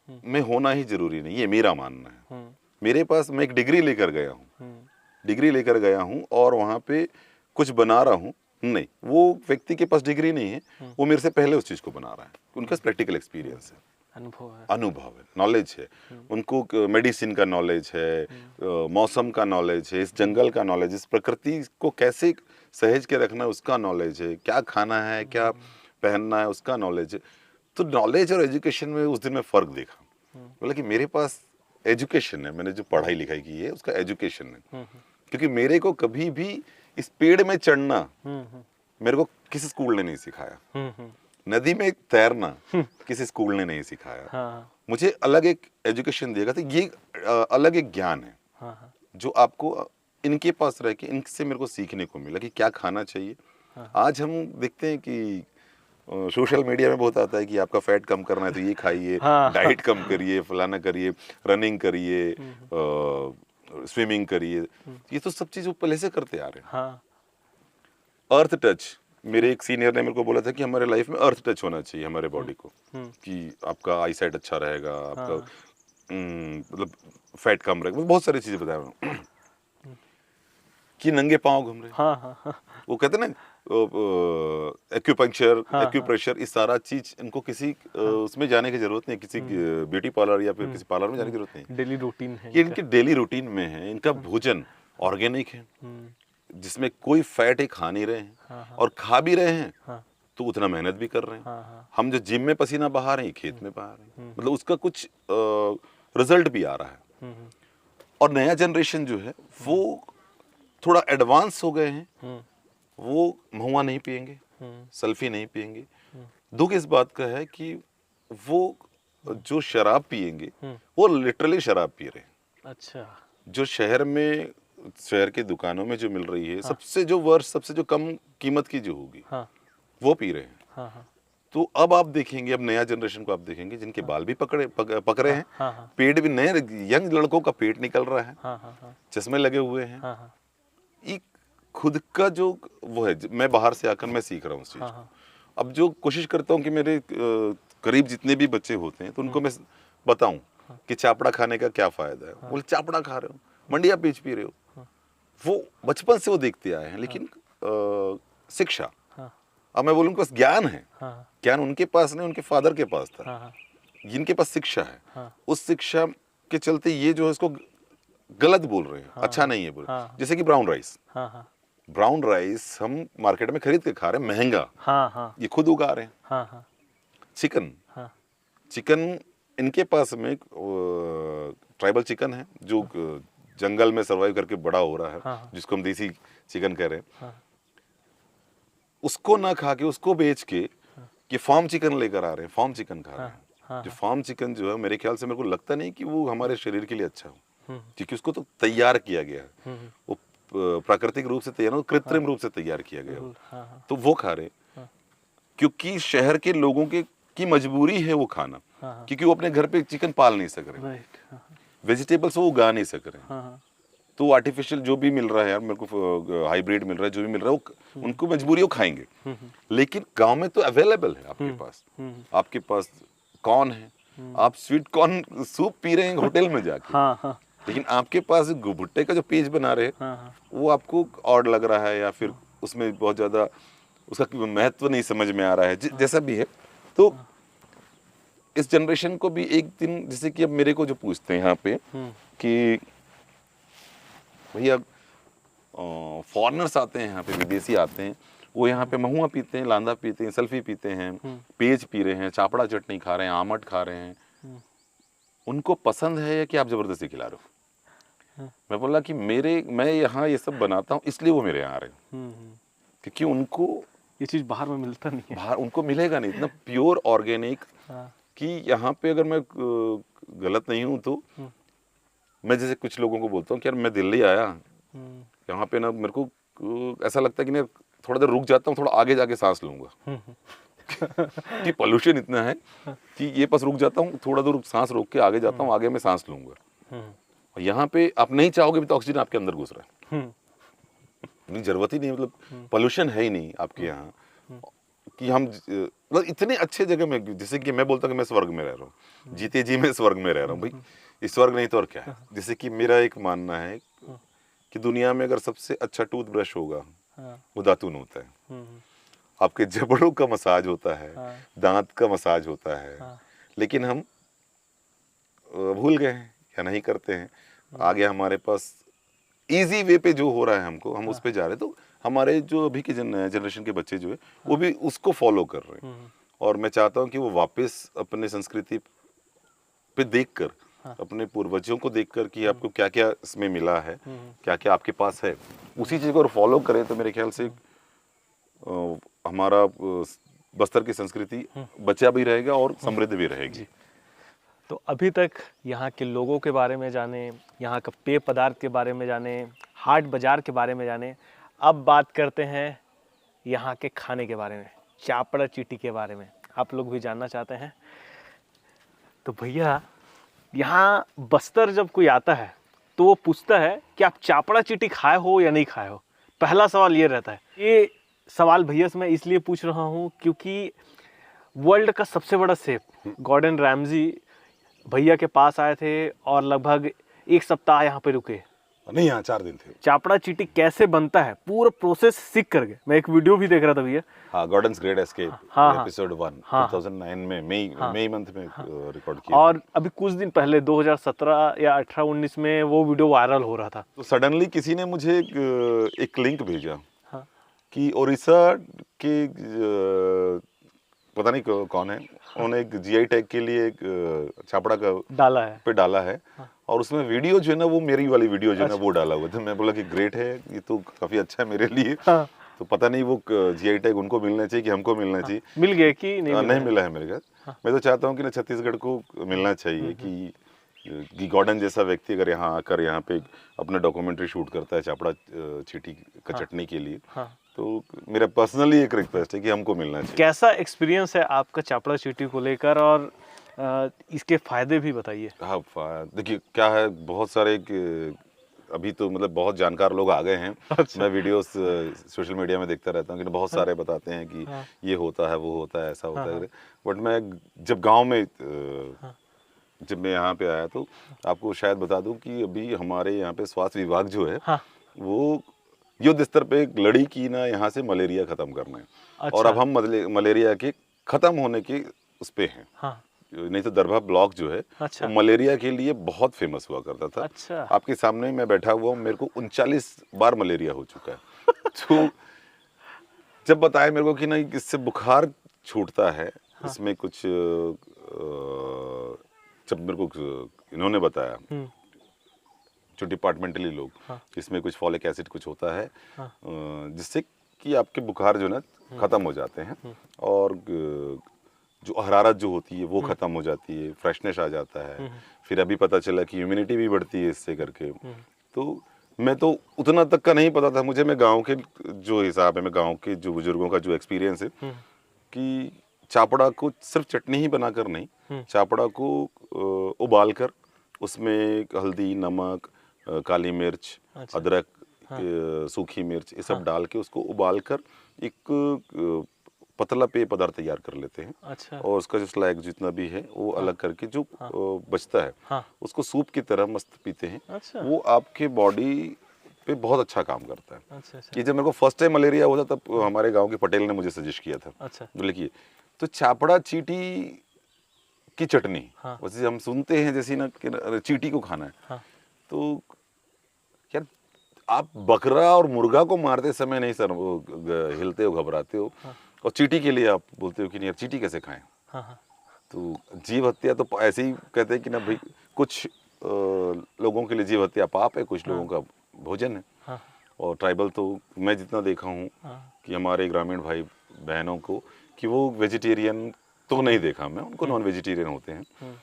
Speaker 1: में होना ही जरूरी नहीं, ये मेरा मानना है। मेरे पास, मैं एक डिग्री लेकर गया हूँ, डिग्री लेकर गया हूँ और वहाँ पे कुछ बना रहा हूँ, नहीं, वो व्यक्ति के पास डिग्री नहीं है, वो मेरे से पहले उस चीज़ को बना रहा है, उनका प्रैक्टिकल एक्सपीरियंस है, अनुभव है, नॉलेज है, उनको मेडिसिन का नॉलेज है, मौसम का नॉलेज है, इस जंगल का नॉलेज, इस प्रकृति को कैसे सहेज के रखना है उसका नॉलेज है, क्या खाना है, क्या पहनना है उसका नॉलेज है। तो नॉलेज और एजुकेशन में उस दिन मैं फ़र्क देखा, बोला कि मेरे पास एजुकेशन है, मैंने जो पढ़ाई लिखाई की है उसका एजुकेशन है, क्योंकि मेरे को कभी भी इस पेड़ में चढ़ना मेरे को किसी स्कूल ने नहीं सिखाया, नदी में तैरना किसी स्कूल ने नहीं सिखाया, मुझे अलग एक एजुकेशन दिया था, ये अलग एक ज्ञान है जो आपको इनके पास रह के इनसे मेरे को सीखने को मिला कि क्या खाना चाहिए। आज हम देखते हैं कि सोशल मीडिया में बहुत आता है कि आपका फैट कम करना है तो ये खाइए, डाइट कम करिए, फलाना करिए, रनिंग करिए, स्विमिंग करिए, ये तो सब चीज़ वो पहले से करते आ रहे हैं। अर्थ टच, मेरे एक सीनियर ने मेरे को बोला था कि हमारे लाइफ में अर्थ टच होना चाहिए हमारे बॉडी को, कि आपका आई साइट अच्छा रहेगा, आपका मतलब फैट कम रहेगा, बहुत सारी चीज़ें बता रहा हूँ कि नंगे पाँव घूम रहे, वो कहते हैं ना एक्यूपंक्चर, एक्यूप्रेशर, इस सारा चीज इनको किसी उसमें जाने की जरूरत नहीं, किसी ब्यूटी पार्लर या फिर किसी पार्लर में जाने की जरूरत नहीं,
Speaker 2: डेली रूटीन है,
Speaker 1: ये इनके डेली रूटीन में है। इनका भोजन ऑर्गेनिक है, जिसमें कोई फैट एक खा नहीं रहे हैं, और खा भी रहे हैं तो उतना मेहनत भी कर रहे हैं। हम जो जिम में पसीना बहा रहे हैं, खेत में बहा रहे हैं, मतलब उसका कुछ रिजल्ट भी आ रहा है। और नया जनरेशन जो है वो थोड़ा एडवांस हो गए हैं, वो महुआ नहीं पिएंगे, सल्फी नहीं पिएंगे। दुख इस बात का है कि वो जो शराब पिएंगे वो लिटरली शराब पी रहे हैं।
Speaker 2: अच्छा,
Speaker 1: जो शहर में, शहर के दुकानों में जो मिल रही है, सबसे जो वर्ष, सबसे जो कम कीमत की जो होगी, वो पी रहे हैं। तो अब आप देखेंगे, अब नया जनरेशन को आप देखेंगे जिनके बाल भी पकड़े हैं, पेट भी, नए यंग लड़कों का पेट निकल रहा है, चश्मे लगे हुए हैं। एक खुद का जो वो है, मैं बाहर से आकर मैं सीख रहा हूँ उस चीज को। अब जो कोशिश करता हूँ कि मेरे करीब जितने भी बच्चे होते हैं तो उनको मैं बताऊं कि चापड़ा खाने का क्या फायदा है। बोले चापड़ा खा रहे हो, मंडिया पीच पी रहे हो, वो बचपन से वो देखते आए हैं। लेकिन शिक्षा, अब मैं बोलूँ उनके पास ज्ञान है, ज्ञान उनके पास नहीं, उनके फादर के पास था। जिनके पास शिक्षा है, उस शिक्षा के चलते ये जो है इसको गलत बोल रहे हैं, अच्छा नहीं है बोल। जैसे कि ब्राउन राइस, ब्राउन राइस हम मार्केट में खरीद के खा रहे हैं, महंगा, ये खुद उगा रहे हैं। चिकन, चिकन इनके पास में ट्राइबल चिकन है जो जंगल में सर्वाइव करके बड़ा हो रहा है, जिसको हम देसी चिकन कह रहे हैं। उसको ना खा के, उसको बेच के ये फार्म चिकन लेकर आ रहे हैं, फार्म चिकन खा रहे हैं। जो फार्म चिकन जो है, मेरे ख्याल से मेरे को लगता नहीं कि वो हमारे शरीर के लिए अच्छा हो, क्योंकि उसको तो तैयार किया गया है, वो प्राकृतिक रूप से तैयार, कृत्रिम रूप से तैयार किया गया, तो वो खा रहे, क्योंकि शहर के लोगों के की मजबूरी है वो खाना, क्योंकि वो अपने घर पे चिकन पाल नहीं सक रहे, वेजिटेबल्स वो उगा नहीं सक रहे, तो आर्टिफिशियल जो भी मिल रहा है यार, मेरे को हाइब्रिड मिल रहा है, जो भी मिल रहा है वो उनको मजबूरी वो खाएंगे। लेकिन गांव में तो अवेलेबल है आपके पास कॉर्न है, आप स्वीट कॉर्न सूप पी रहे हैं होटल में जाके, लेकिन आपके पास भुट्टे का जो पेज बना रहे वो आपको ऑड लग रहा है, या फिर उसमें बहुत ज्यादा उसका महत्व नहीं समझ में आ रहा है, जैसा भी है। तो इस जनरेशन को भी एक दिन, जैसे कि अब मेरे को जो पूछते हैं यहाँ पे कि भैया फॉरेनर्स आते हैं यहाँ पे, विदेशी आते हैं, वो यहाँ पे महुआ पीते हैं, लांदा पीते हैं, सल्फी पीते हैं, पेज पी रहे हैं, चापड़ा चटनी खा रहे हैं, आमट खा रहे हैं, उनको पसंद है या कि आप जबरदस्ती खिला रहे हो? मैं बोला कि मैं यहाँ ये सब बनाता हूँ इसलिए वो मेरे यहाँ आ रहे हैं, क्योंकि उनको
Speaker 2: ये चीज बाहर में मिलता नहीं है,
Speaker 1: बाहर उनको मिलेगा नहीं इतना प्योर ऑर्गेनिक, कि यहाँ पे अगर मैं गलत नहीं हूँ तो मैं जैसे कुछ लोगों को बोलता हूँ कि यार मैं दिल्ली आया, यहाँ पे ना मेरे को ऐसा लगता है कि मैं थोड़ा देर रुक जाता हूँ, थोड़ा आगे जाके सांस लूंगा कि पोल्यूशन इतना है कि ये पास रुक जाता हूँ, थोड़ा दूर सांस रोक के आगे जाता हूँ, आगे मैं सांस लूंगा। और यहाँ पे आप नहीं चाहोगे भी तो ऑक्सीजन आपके अंदर घुस रहा है, जरूरत ही नहीं, मतलब पोल्यूशन है ही नहीं आपके यहाँ कि हम मतलब इतने अच्छे जगह में, जैसे कि मैं बोलता हूँ कि मैं स्वर्ग में रह रहा हूँ, जीते जी मैं स्वर्ग में रह रहा हूँ। भाई ये स्वर्ग नहीं तो और क्या है। जैसे कि मेरा एक मानना है कि दुनिया में अगर सबसे अच्छा टूथब्रश होगा
Speaker 2: हाँ,
Speaker 1: वो दातून होता है।
Speaker 2: हम्म,
Speaker 1: आपके जबड़ों का मसाज होता है,
Speaker 2: हाँ,
Speaker 1: दांत का मसाज होता है,
Speaker 2: हाँ,
Speaker 1: लेकिन हम भूल गए हैं या नहीं करते हैं। आगे हमारे पास इजी वे पे जो हो रहा है हमको, हम उस पे जा रहे हैं। तो हमारे जो अभी के जनरेशन के बच्चे जो है वो भी उसको फॉलो कर रहे हैं।
Speaker 2: हम्म,
Speaker 1: और मैं चाहता हूँ कि वो वापस अपने संस्कृति पे देखकर,
Speaker 2: हाँ,
Speaker 1: अपने पूर्वजों को देखकर कि आपको क्या क्या इसमें मिला है,
Speaker 2: हम्म,
Speaker 1: क्या क्या आपके पास है, उसी चीज़ को अगर फॉलो करें तो मेरे ख्याल से हमारा बस्तर की संस्कृति बचा भी रहेगा और समृद्ध भी रहेगी।
Speaker 2: जी। तो अभी तक यहाँ के लोगों के बारे में जाने, यहाँ का पेय पदार्थ के बारे में जाने, हाट बाजार के बारे में जाने। अब बात करते हैं यहाँ के खाने के बारे में, चापड़ा चीटी के बारे में। आप लोग भी जानना चाहते हैं तो भैया, यहाँ बस्तर जब कोई आता है तो वो पूछता है कि आप चापड़ा चीटी खाए हो या नहीं खाए हो। पहला सवाल ये रहता है। ये सवाल भैया से मैं इसलिए पूछ रहा हूँ क्योंकि वर्ल्ड का सबसे बड़ा शेफ गॉर्डन रैमजी भैया के पास आए थे और लगभग एक सप्ताह यहाँ पे रुके।
Speaker 1: नहीं, यहाँ 4 दिन थे।
Speaker 2: चापड़ा चीटी कैसे बनता है पूरा प्रोसेस सीख कर गए। मैं एक वीडियो भी देख रहा था भैया।
Speaker 1: हाँ, गॉर्डन्स ग्रेट एस्केप
Speaker 2: हाँ,
Speaker 1: एपिसोड 1
Speaker 2: हाँ,
Speaker 1: 2009 में मई मंथ में रिकॉर्ड किया।
Speaker 2: और अभी कुछ दिन पहले 2017 या 18-19 में वो वीडियो वायरल हो रहा था।
Speaker 1: तो सडनली किसी ने मुझे एक लिंक भेजा
Speaker 2: हाँ,
Speaker 1: कि उड़ीसा के पता नहीं कौन है, उन्होंने एक जीआई टैग के लिए एक छापड़ा का
Speaker 2: डाला है।
Speaker 1: पे डाला है। और उसमें वीडियो जो है ना वो मेरी वाली वीडियो जो है ना वो डाला हुआ था। मैं बोला कि ग्रेट है, ये तो काफी अच्छा है मेरे लिए।
Speaker 2: हाँ,
Speaker 1: तो पता नहीं वो जीआई टैग उनको मिलना चाहिए कि हमको मिलना चाहिए।
Speaker 2: मिल गया कि नहीं मिला
Speaker 1: नहीं
Speaker 2: है?
Speaker 1: मिला है मेरे घर। मैं तो चाहता हूँ कि ना छत्तीसगढ़ को मिलना चाहिए कि गॉर्डन जैसा व्यक्ति अगर यहाँ आकर यहाँ पे अपना डॉक्यूमेंट्री शूट करता है चापड़ा चीटी का चटनी के लिए,
Speaker 2: हाँ।
Speaker 1: तो मेरा पर्सनली एक रिक्वेस्ट है कि हमको मिलना चाहिए।
Speaker 2: कैसा एक्सपीरियंस है आपका चापड़ा चीटी को लेकर, और इसके फायदे भी बताइए।
Speaker 1: हाँ, देखिए क्या है, बहुत सारे अभी तो मतलब बहुत जानकार लोग आ गए हैं।
Speaker 2: अच्छा।
Speaker 1: मैं वीडियोस सोशल मीडिया में देखता रहता हूँ कि बहुत सारे बताते हैं कि
Speaker 2: हाँ,
Speaker 1: ये होता है, वो होता है, ऐसा होता
Speaker 2: हाँ,
Speaker 1: है। बट मैं जब गांव में जब मैं यहाँ पे आया तो आपको शायद बता दूं कि अभी हमारे यहाँ पे स्वास्थ्य विभाग जो है
Speaker 2: हाँ,
Speaker 1: वो युद्ध स्तर पे एक लड़ी की ना यहाँ से मलेरिया खत्म करना है।
Speaker 2: अच्छा।
Speaker 1: और अब हम मलेरिया के खत्म होने के उस पे हैं।
Speaker 2: हाँ,
Speaker 1: नहीं तो दरभा ब्लॉक जो है
Speaker 2: अच्छा।
Speaker 1: वो मलेरिया के लिए बहुत फेमस हुआ करता था।
Speaker 2: अच्छा।
Speaker 1: आपके सामने मैं बैठा हुआ हूँ, मेरे को 39 बार मलेरिया हो चुका है। तो जब बताया मेरे को कि नहीं इससे बुखार छूटता है, इसमें कुछ जब मेरे को इन्होंने बताया जो डिपार्टमेंटली लोग, इसमें कुछ फॉलिक एसिड कुछ होता है जिससे कि आपके बुखार जो ना खत्म हो जाते हैं और जो हरारत जो होती है वो खत्म हो जाती है, फ्रेशनेस आ जाता है। फिर अभी पता चला कि इम्यूनिटी भी बढ़ती है इससे करके। तो मैं तो उतना तक का नहीं पता था मुझे। मैं गांव के जो हिसाब है, मैं गांव के जो बुजुर्गों का जो एक्सपीरियंस है कि चापड़ा को सिर्फ चटनी ही बनाकर नहीं, चापड़ा को उबाल कर उसमें हल्दी, नमक, काली मिर्च,
Speaker 2: अच्छा।
Speaker 1: अदरक, सूखी मिर्च, ये सब डाल के उसको उबाल कर एक पतला पेय पदार्थ तैयार कर लेते हैं।
Speaker 2: अच्छा।
Speaker 1: और उसका जो स्लैग जितना भी है वो अलग करके जो बचता है उसको सूप की तरह मस्त पीते हैं।
Speaker 2: अच्छा।
Speaker 1: वो आपके बॉडी पे बहुत अच्छा काम करता है।
Speaker 2: अच्छा। अच्छा।
Speaker 1: ये जब मेरे को फर्स्ट टाइम मलेरिया हुआ था तब हमारे गांव के पटेल ने मुझे सजेस्ट किया था।
Speaker 2: अच्छा।
Speaker 1: बोले कि तो चापड़ा चीटी की चटनी, वैसे हम सुनते हैं जैसे ना कि चीटी को खाना है, तो यार आप बकरा और मुर्गा को मारते समय नहीं सर वो हिलते हो, घबराते हो, और चीटी के लिए आप बोलते हो कि नहीं यार चीटी कैसे खाएं। तो जीव हत्या तो ऐसे ही कहते हैं कि ना भाई कुछ लोगों के लिए जीव हत्या पाप है, कुछ लोगों का भोजन है। और ट्राइबल तो मैं जितना देखा हूँ कि हमारे ग्रामीण भाई बहनों को कि वो वेजिटेरियन तो नहीं देखा मैं, उनको नॉन वेजिटेरियन होते हैं।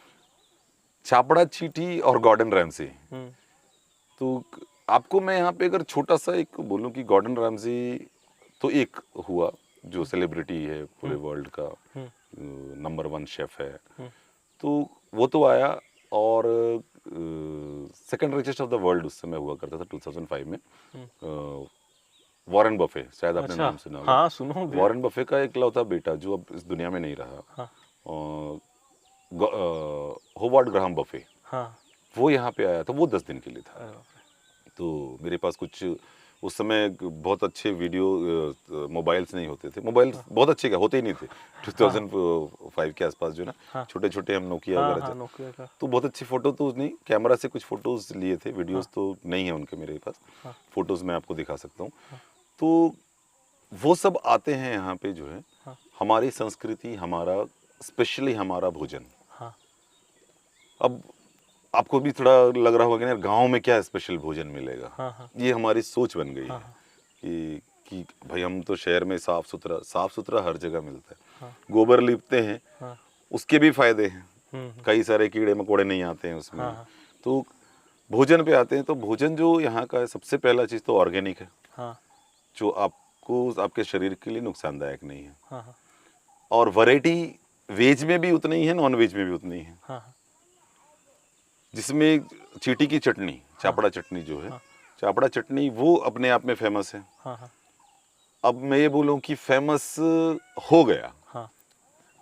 Speaker 1: चापड़ा चीटी और गॉर्डन रैमसी, तो आपको मैं यहाँ पे अगर छोटा सा एक बोलूँ कि गॉर्डन रैमसी तो एक हुआ जो सेलिब्रिटी है पूरे वर्ल्ड का, नंबर 1 शेफ है, तो वो तो आया। और second richest of the world उस समय हुआ करता था 2005 में, वॉरेन बफे, शायद आपने नाम सुना होगा।
Speaker 2: हाँ, सुनो।
Speaker 1: वॉरेन बफे का एक लौता बेटा जो अब इस दुनिया में नहीं रहा, होवार्ड ग्राहम बफे, वो यहाँ पे आया था। वो 10 दिन के लिए था। तो मेरे पास कुछ उस समय बहुत अच्छे वीडियो मोबाइल्स नहीं होते थे, मोबाइल बहुत अच्छे क्या होते ही नहीं थे 2005 के आसपास जो ना छोटे छोटे हम नोकिया वगैरह
Speaker 2: नोकिया का।
Speaker 1: तो बहुत अच्छी फोटो तो नहीं, कैमरा से कुछ फोटोज लिए थे, वीडियोस तो नहीं है उनके मेरे पास, फोटोज मैं आपको दिखा सकता हूँ। तो वो सब आते हैं यहाँ पे जो है, हमारी संस्कृति, हमारा स्पेशली हमारा भोजन। अब आपको भी थोड़ा लग रहा होगा कि यार गांव में क्या स्पेशल भोजन मिलेगा, ये हमारी सोच बन गई है कि भाई हम तो शहर में साफ सुथरा हर जगह मिलता है, गोबर लिपते हैं, उसके भी फायदे हैं, कई सारे कीड़े मकोड़े नहीं आते हैं उसमें। तो भोजन पे आते हैं, तो भोजन जो यहाँ का है, सबसे पहला चीज़ तो ऑर्गेनिक है, जो आपको आपके शरीर के लिए नुकसानदायक नहीं है, और वैरायटी वेज में भी उतनी ही है, नॉन वेज में भी उतनी ही है। जिसमें चीटी की चटनी, चापड़ा चटनी जो है, चापड़ा चटनी वो अपने आप में फेमस है। अब मैं ये बोलूं कि फेमस हो गया,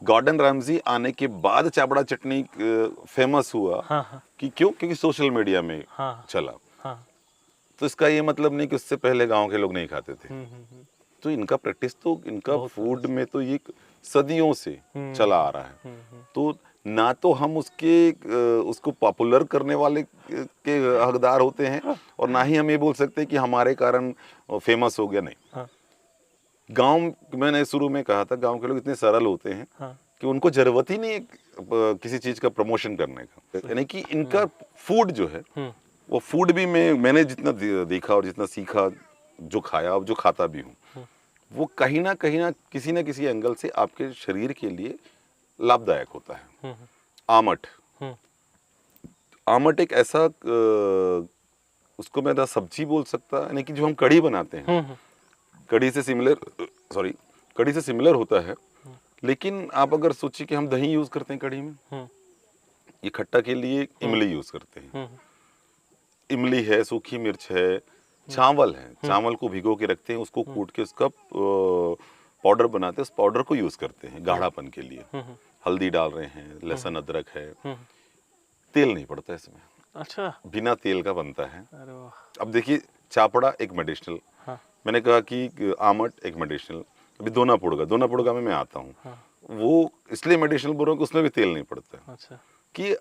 Speaker 1: गॉर्डन रामजी आने के बाद चापड़ा चटनी फेमस हुआ कि क्यों? क्योंकि सोशल मीडिया में चला। तो इसका ये मतलब नहीं कि उससे पहले गांव के लोग नहीं खाते थे। तो इनका प्रैक्टिस तो इनका फूड में तो ये सदियों से चला आ रहा है। तो ना तो हम उसको पॉपुलर करने वाले के हकदार होते हैं, और ना ही हम ये बोल सकते हैं कि हमारे कारण फेमस हो गया। नहीं, गांव, मैंने शुरू में कहा था, गांव के लोग इतने सरल होते हैं कि उनको जरूरत ही नहीं किसी चीज का प्रमोशन करने का। यानी कि इनका फूड जो है, वो फूड भी मैंने जितना देखा और जितना सीखा, जो खाया और जो खाता भी हूँ, वो कहीं ना किसी ना किसी एंगल से आपके शरीर के लिए लाभदायक होता है। आमट, आमट एक ऐसा उसको मैं सब्जी बोल सकता, यानी कि जो हम कढ़ी बनाते हैं, कढ़ी से सिमिलर होता है। लेकिन आप अगर सोचिए कि हम दही यूज करते हैं कढ़ी में, ये खट्टा के लिए इमली यूज करते हैं। इमली है, सूखी मिर्च है, चावल है, चावल को भिगो के रखते हैं, उसको कूट के उसका पाउडर बनाते हैं, उस पाउडर को यूज करते हैं गाढ़ापन के लिए। हल्दी डाल रहे हैं, लहसुन अदरक है, तेल नहीं पड़ता इसमें। अच्छा, बिना तेल का बनता है। अब देखिए, चापड़ा एक मेडिसिनल, मैंने कहा कि आमट एक मेडिसिनल, अभी दोना पुड़गा में मैं आता हूँ, वो इसलिए मेडिसिनल बोल रहा हूँ कि उसमें भी तेल नहीं पड़ता। अच्छा। कि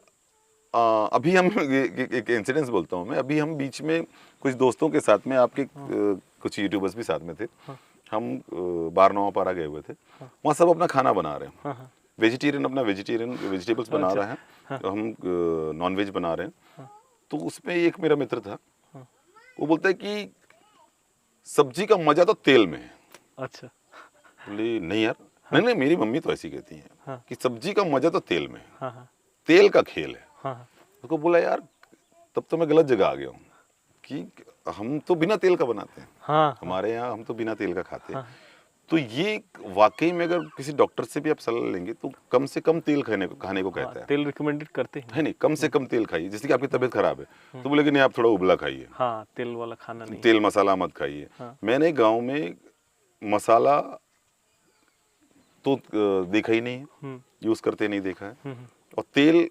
Speaker 1: अभी हम एक इंसिडेंस बोलता हूँ मैं, अभी हम बीच में कुछ दोस्तों के साथ में, आपके कुछ यूट्यूबर्स भी साथ में थे, हम बारनवा पारा गए हुए थे, वहाँ सब अपना खाना बना रहे हैं, वेजिटेरियन अपना वेजिटेबल्स बना रहा है, हम नॉन वेज बना रहे हैं। तो उसमें एक मेरा मित्र था, वो बोलता है कि सब्जी का मजा तो तेल में है। अच्छा। बोले नहीं यार, नहीं, मेरी मम्मी तो ऐसी कहती है कि सब्जी का मजा तो तेल में है, तेल का खेल है। उसको बोला यार, तब तो मैं गलत जगह आ गया हूँ, कि हम तो बिना तेल का बनाते हैं, हमारे यहाँ हम तो बिना तेल का खाते हैं। तो ये वाकई में अगर किसी डॉक्टर से भी आप सलाह लेंगे तो कम से कम तेल खाने को कहता है। तेल रिकमेंडेड करते हैं, है नहीं, कम से कम तेल खाइए। जैसे कि आपकी तबीयत खराब है तो बोले कि नहीं, आप थोड़ा उबला खाइए, तेल वाला खाना नहीं, तेल मसाला मत खाइए। मैंने गाँव में मसाला तो देखा ही नहीं है, यूज करते नहीं देखा है। और तेल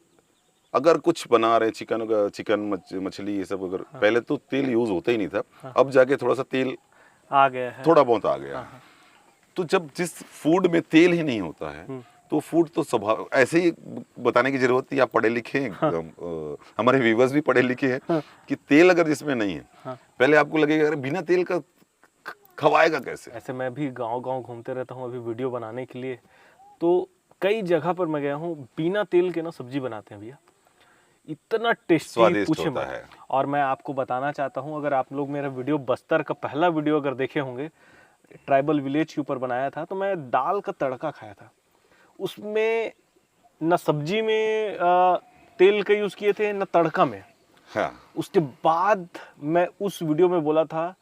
Speaker 1: अगर कुछ बना रहे, चिकन मछली ये सब, अगर पहले तो तेल यूज होता ही नहीं था, अब जाके थोड़ा सा तेल आ गया है, थोड़ा बहुत आ गया है। तो जब जिस फूड में तेल ही नहीं होता है, तो फूड तो स्वभाव, ऐसे ही बताने की जरूरत नहीं, आप पढ़े लिखे हैं, हमारे व्यूअर्स भी पढ़े लिखे हैं, कि तेल अगर जिसमें नहीं है, पहले आपको लगेगा अरे बिना तेल का खवाएगा कैसे। ऐसे मैं भी गांव घूमते रहता हूँ अभी वीडियो बनाने के लिए, तो कई जगह पर मैं गया हूँ, बिना तेल के ना सब्जी बनाते हैं भैया, इतना टेस्टी पूछे मत है। और मैं आपको बताना चाहता हूँ, अगर आप लोग मेरा वीडियो बस्तर का पहला वीडियो अगर देखे होंगे, ट्राइबल विलेज के ऊपर बनाया था, तो मैं दाल का तड़का खाया था। उसमें न सब्जी में तेल का यूज किए थे, न तड़का में। उसके बाद मैं उस वीडियो में बोला था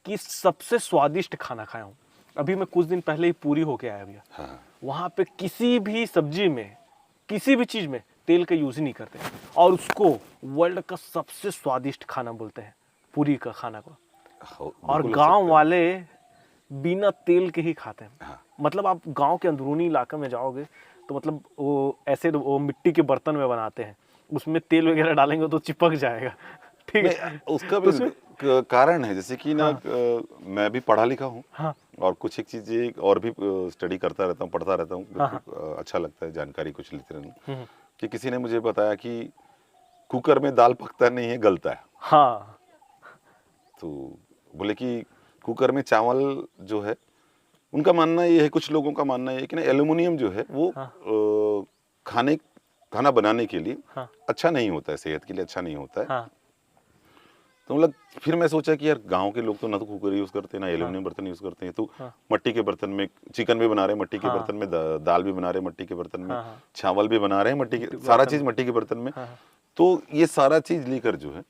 Speaker 1: कि सबसे स्वादिष्ट खाना खाया हूँ। अभी मैं कुछ दिन पहले ही पूरी होके आया भैया, वहां पे किसी भी सब्जी में, किसी भी चीज में तेल का यूज नहीं करते, और उसको वर्ल्ड का सबसे स्वादिष्ट खाना बोलते हैं, पूरी का खाना को। और गांव वाले बिना तेल के ही खाते हैं। मतलब आप गांव के अंदरूनी इलाके में जाओगे तो मतलब वो ऐसे वो मिट्टी के बर्तन में बनाते हैं, उसमें तेल वगैरह डालेंगे तो चिपक जाएगा, ठीक है। उसका भी कारण है, जैसे कि ना मैं भी पढ़ा लिखा हूँ।
Speaker 2: हाँ।
Speaker 1: और कुछ एक चीज़ें और भी स्टडी करता रहता हूँ, पढ़ता रहता हूँ।
Speaker 2: हाँ।
Speaker 1: अच्छा लगता है जानकारी कुछ लेते रहना। कि किसी ने मुझे बताया कि कुकर में दाल पकता नहीं है, गलता है।
Speaker 2: हाँ।
Speaker 1: तो बोले कि कुकर में चावल जो है, उनका मानना ये है, कुछ लोगों का मानना ये है कि ना एल्यूमिनियम जो है वो खाना बनाने के लिए अच्छा नहीं होता है, सेहत के लिए अच्छा नहीं होता है।
Speaker 2: हाँ।
Speaker 1: तो मतलब फिर मैं सोचा कि यार गांव के लोग तो ना तो कुकर यूज़ करते हैं, ना एल्यूमिनियम बर्तन यूज़ करते हैं, तो मट्टी के बर्तन में चिकन भी बना रहे हैं, मट्टी के बर्तन में दाल भी बना रहे हैं, मट्टी के बर्तन में चावल भी बना रहे हैं, मट्टी के, सारा चीज़ मट्टी के बर्तन में। तो ये सारा चीज़ लेकर जो है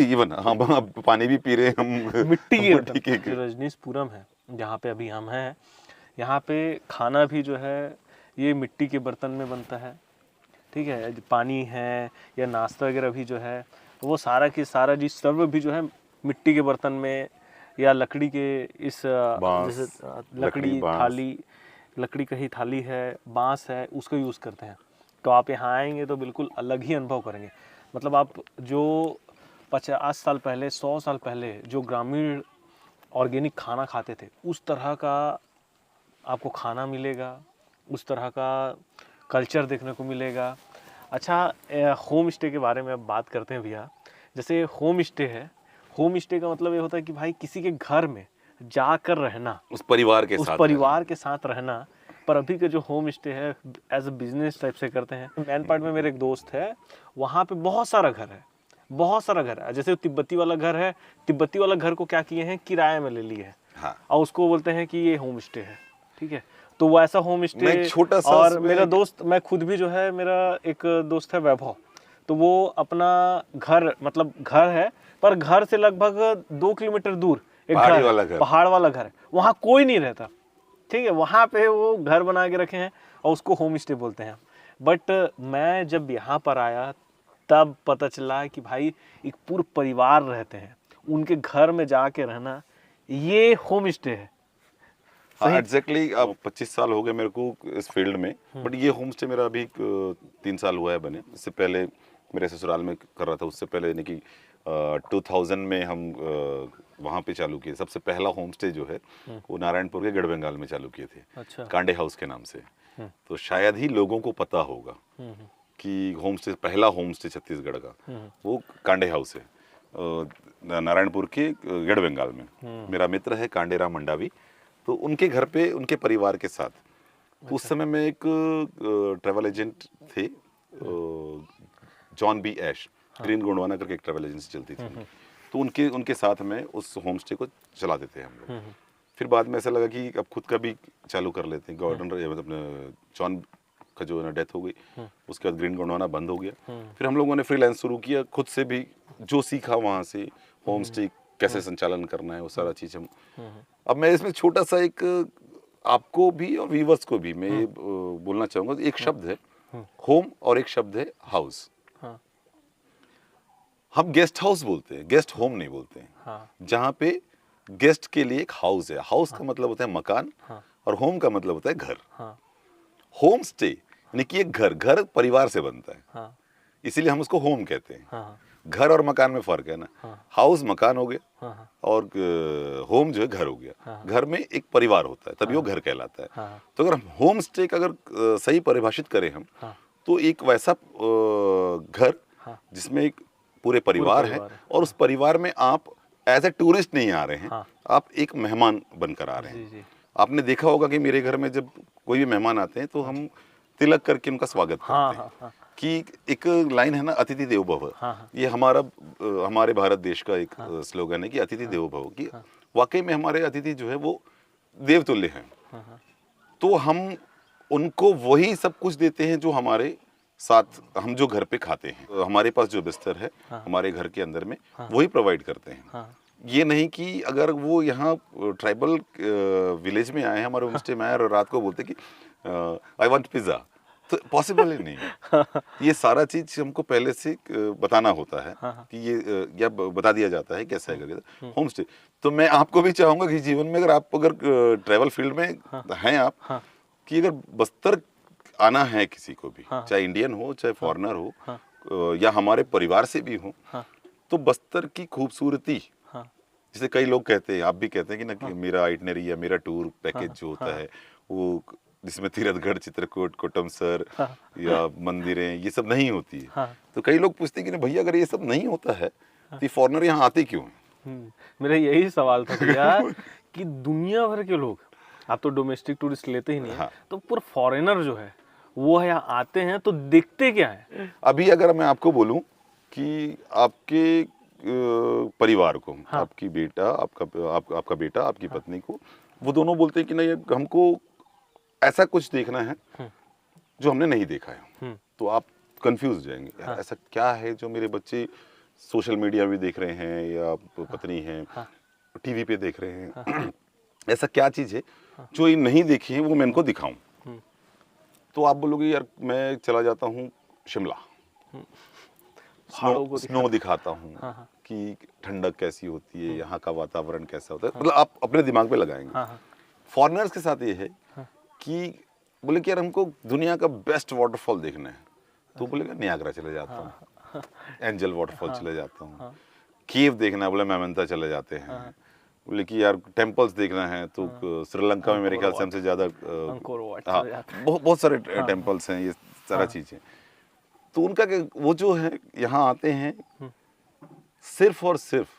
Speaker 1: इवन हम पानी भी पी रहे हैं हम
Speaker 2: मिट्टी के रजनीशपुरम है जहाँ पे अभी हम हैं, यहाँ पे खाना भी जो है ये मिट्टी के बर्तन में बनता है। ठीक है, पानी है या नाश्ता वगैरह भी जो है वो सारा की सारा जी सर्व भी जो है मिट्टी के बर्तन में या लकड़ी के इस जैसे लकड़ी का ही थाली है, बांस है, उसका यूज़ करते हैं। तो आप यहाँ आएंगे तो बिल्कुल अलग ही अनुभव करेंगे। मतलब आप जो 50 साल पहले, 100 साल पहले जो ग्रामीण ऑर्गेनिक खाना खाते थे, उस तरह का आपको खाना मिलेगा, उस तरह का कल्चर देखने को मिलेगा। अच्छा, होम स्टे के बारे में अब बात करते हैं भैया। जैसे होम स्टे है, होम स्टे का मतलब ये होता है कि भाई किसी के घर में जाकर रहना,
Speaker 1: उस परिवार के साथ
Speaker 2: रहना। पर अभी के जो होम स्टे है एज अ बिजनेस टाइप से करते हैं। मैन पार्ट में मेरे एक दोस्त है, वहाँ पे बहुत सारा घर है। जैसे तिब्बती वाला घर है, तिब्बती वाला घर को क्या किए हैं, किराए में ले लिए है।
Speaker 1: हाँ।
Speaker 2: और उसको बोलते हैं कि ये होम स्टे है। ठीक है, तो वो ऐसा होम स्टे।
Speaker 1: छोटा सा
Speaker 2: और मेरा दोस्त, मैं खुद भी जो है, मेरा एक दोस्त है वैभव, तो वो अपना घर, मतलब घर है पर घर से लगभग 2 किलोमीटर दूर एक पहाड़ वाला घर है, वहाँ कोई नहीं रहता। ठीक है, वहाँ पे वो घर बना के रखे हैं और उसको होम स्टे बोलते हैं। बट मैं जब यहाँ पर आया तब पता चला कि भाई एक पूरा परिवार रहते हैं, उनके घर में जाके रहना ये होम स्टे है।
Speaker 1: हाँ, एग्जैक्टली। अब 25 साल हो गए मेरे को इस फील्ड में, बट ये होम स्टे मेरा अभी 3 साल हुआ है बने। इससे पहले मेरे ससुराल में कर रहा था, उससे पहले यानी कि 2000 में हम वहाँ पे चालू किए। सबसे पहला होम स्टे जो है वो नारायणपुर के गढ़ बंगाल में चालू किए थे।
Speaker 2: अच्छा।
Speaker 1: कांडे हाउस के नाम से। तो शायद ही लोगों को पता होगा कि होम स्टे, पहला होम स्टे छत्तीसगढ़ का वो कांडे हाउस है, नारायणपुर के गढ़ बंगाल में। मेरा मित्र है कांडेराम मंडावी, तो उनके घर पे उनके परिवार के साथ। तो उस समय में एक ट्रैवल एजेंट थे, जॉन बी ऐश, ग्रीन गोंडवाना करके एक ट्रैवल एजेंसी चलती थी। तो उनके साथ में उस होम स्टे को चलाते थे हम लोग। फिर बाद में ऐसा लगा कि अब खुद का भी चालू कर लेते हैं। गॉर्डन मतलब जॉन का जो है ना डेथ हो गई, उसके बाद ग्रीन गोंडवाना बंद हो गया। फिर हम लोगों ने फ्रीलांस शुरू किया, खुद से भी जो सीखा वहाँ से, होम स्टे कैसे संचालन करना है वो सारा चीज़ हम। अब मैं इसमें छोटा सा एक आपको भी और व्यूअर्स को भी मैं ये बोलना चाहूँगा। एक शब्द है होम और एक शब्द है हाउस। हम गेस्ट हाउस बोलते हैं, गेस्ट होम नहीं बोलते हैं। जहाँ पे गेस्ट के लिए एक हाउस है। हाउस का मतलब होता है मकान, और होम का मतलब होता है घर। होम स्टे यानी कि एक घर परिवार से बनता है, इसीलिए हम उसको होम कहते हैं। घर और मकान में फर्क है ना। हाउस मकान हो गया और होम जो है घर हो गया। घर में एक परिवार होता है, तभी वो घर कहलाता है। तो अगर हम होम स्टे का अगर सही परिभाषित करें हम, तो एक वैसा घर जिसमें एक पूरे परिवार है, और उस परिवार में आप एज ए टूरिस्ट नहीं आ रहे हैं, आप एक मेहमान बनकर आ रहे हैं। आपने देखा होगा कि मेरे घर में जब कोई भी मेहमान आते हैं तो हम तिलक करके उनका स्वागत करते हैं। कि एक लाइन है ना, अतिथि देवो भव। ये हमारे भारत देश का एक स्लोगन है कि अतिथि देवो भव। कि वाकई में हमारे अतिथि जो है वो देवतुल्य हैं। तो हम उनको वही सब कुछ देते हैं जो हमारे साथ हम जो घर पे खाते हैं। हमारे पास जो बिस्तर है हमारे घर के अंदर में वही प्रोवाइड करते हैं। ये नहीं कि अगर वो यहाँ ट्राइबल विलेज में आए हैं, हमारे होम स्टे में आए और रात को बोलते कि आई वांट पिज्जा, तो पॉसिबल ही नहीं है। ये सारा चीज हमको पहले से बताना होता है कि ये या बता दिया जाता है कैसा है करके होम स्टे। तो मैं आपको भी चाहूंगा कि जीवन में अगर ट्रैवल फील्ड में हैं आप, कि अगर बस्तर आना है किसी को भी, चाहे इंडियन हो चाहे फॉरेनर हो, या हमारे परिवार से भी हो, तो बस्तर की खूबसूरती,
Speaker 2: हाँ
Speaker 1: जैसे कई लोग कहते हैं, आप भी कहते हैं कि ना कि मेरा आइटनरी या मेरा टूर पैकेज जो होता है वो जिसमें तीरथगढ़, चित्रकूट, कोटमसर या मंदिरें ये सब नहीं होती है।
Speaker 2: हाँ।
Speaker 1: तो कई लोग पूछते हैं कि भैया अगर ये सब नहीं होता है तो फॉरेनर यहाँ आते क्यों हैं?
Speaker 2: मेरा यही सवाल था भैया कि दुनिया भर के लोग, आप तो डोमेस्टिक टूरिस्ट लेते ही नहीं है,
Speaker 1: हाँ।
Speaker 2: तो पूरा फॉरेनर जो है वो यहाँ आते हैं तो देखते क्या है?
Speaker 1: अभी अगर मैं आपको बोलूं कि आपके परिवार को,
Speaker 2: हाँ।
Speaker 1: आपकी बेटा, आपका बेटा, आपकी पत्नी को, वो दोनों बोलते हैं कि नहीं हमको ऐसा कुछ देखना है जो हमने नहीं देखा है। तो आप कंफ्यूज हो जाएंगे, यार ऐसा क्या है जो मेरे बच्चे सोशल मीडिया में देख रहे हैं या पत्नी है टीवी पे देख रहे हैं, ऐसा क्या चीज है जो ये नहीं देखी है वो मैं इनको दिखाऊं। तो आप बोलोगे यार मैं चला जाता हूँ शिमला, स्नो दिखाता हूँ कि ठंडक कैसी होती है, यहाँ का वातावरण कैसा होता है, मतलब आप अपने दिमाग पे लगाएंगे। फॉरेनर्स के साथ ये है कि बोले कि यार हमको दुनिया का बेस्ट वाटरफॉल देखना है, तो बोलेगा नियाग्रा चले जाता हूँ, एंजल वाटरफॉल चले जाता हूँ, केव देखना है बोले मेमेंता चले जाते हैं, बोले कि यार टेम्पल्स देखना है तो श्रीलंका में मेरे ख्याल से हमसे ज्यादा बहुत सारे टेम्पल्स हैं, ये सारा चीजें। तो उनका वो जो है यहाँ आते हैं सिर्फ और सिर्फ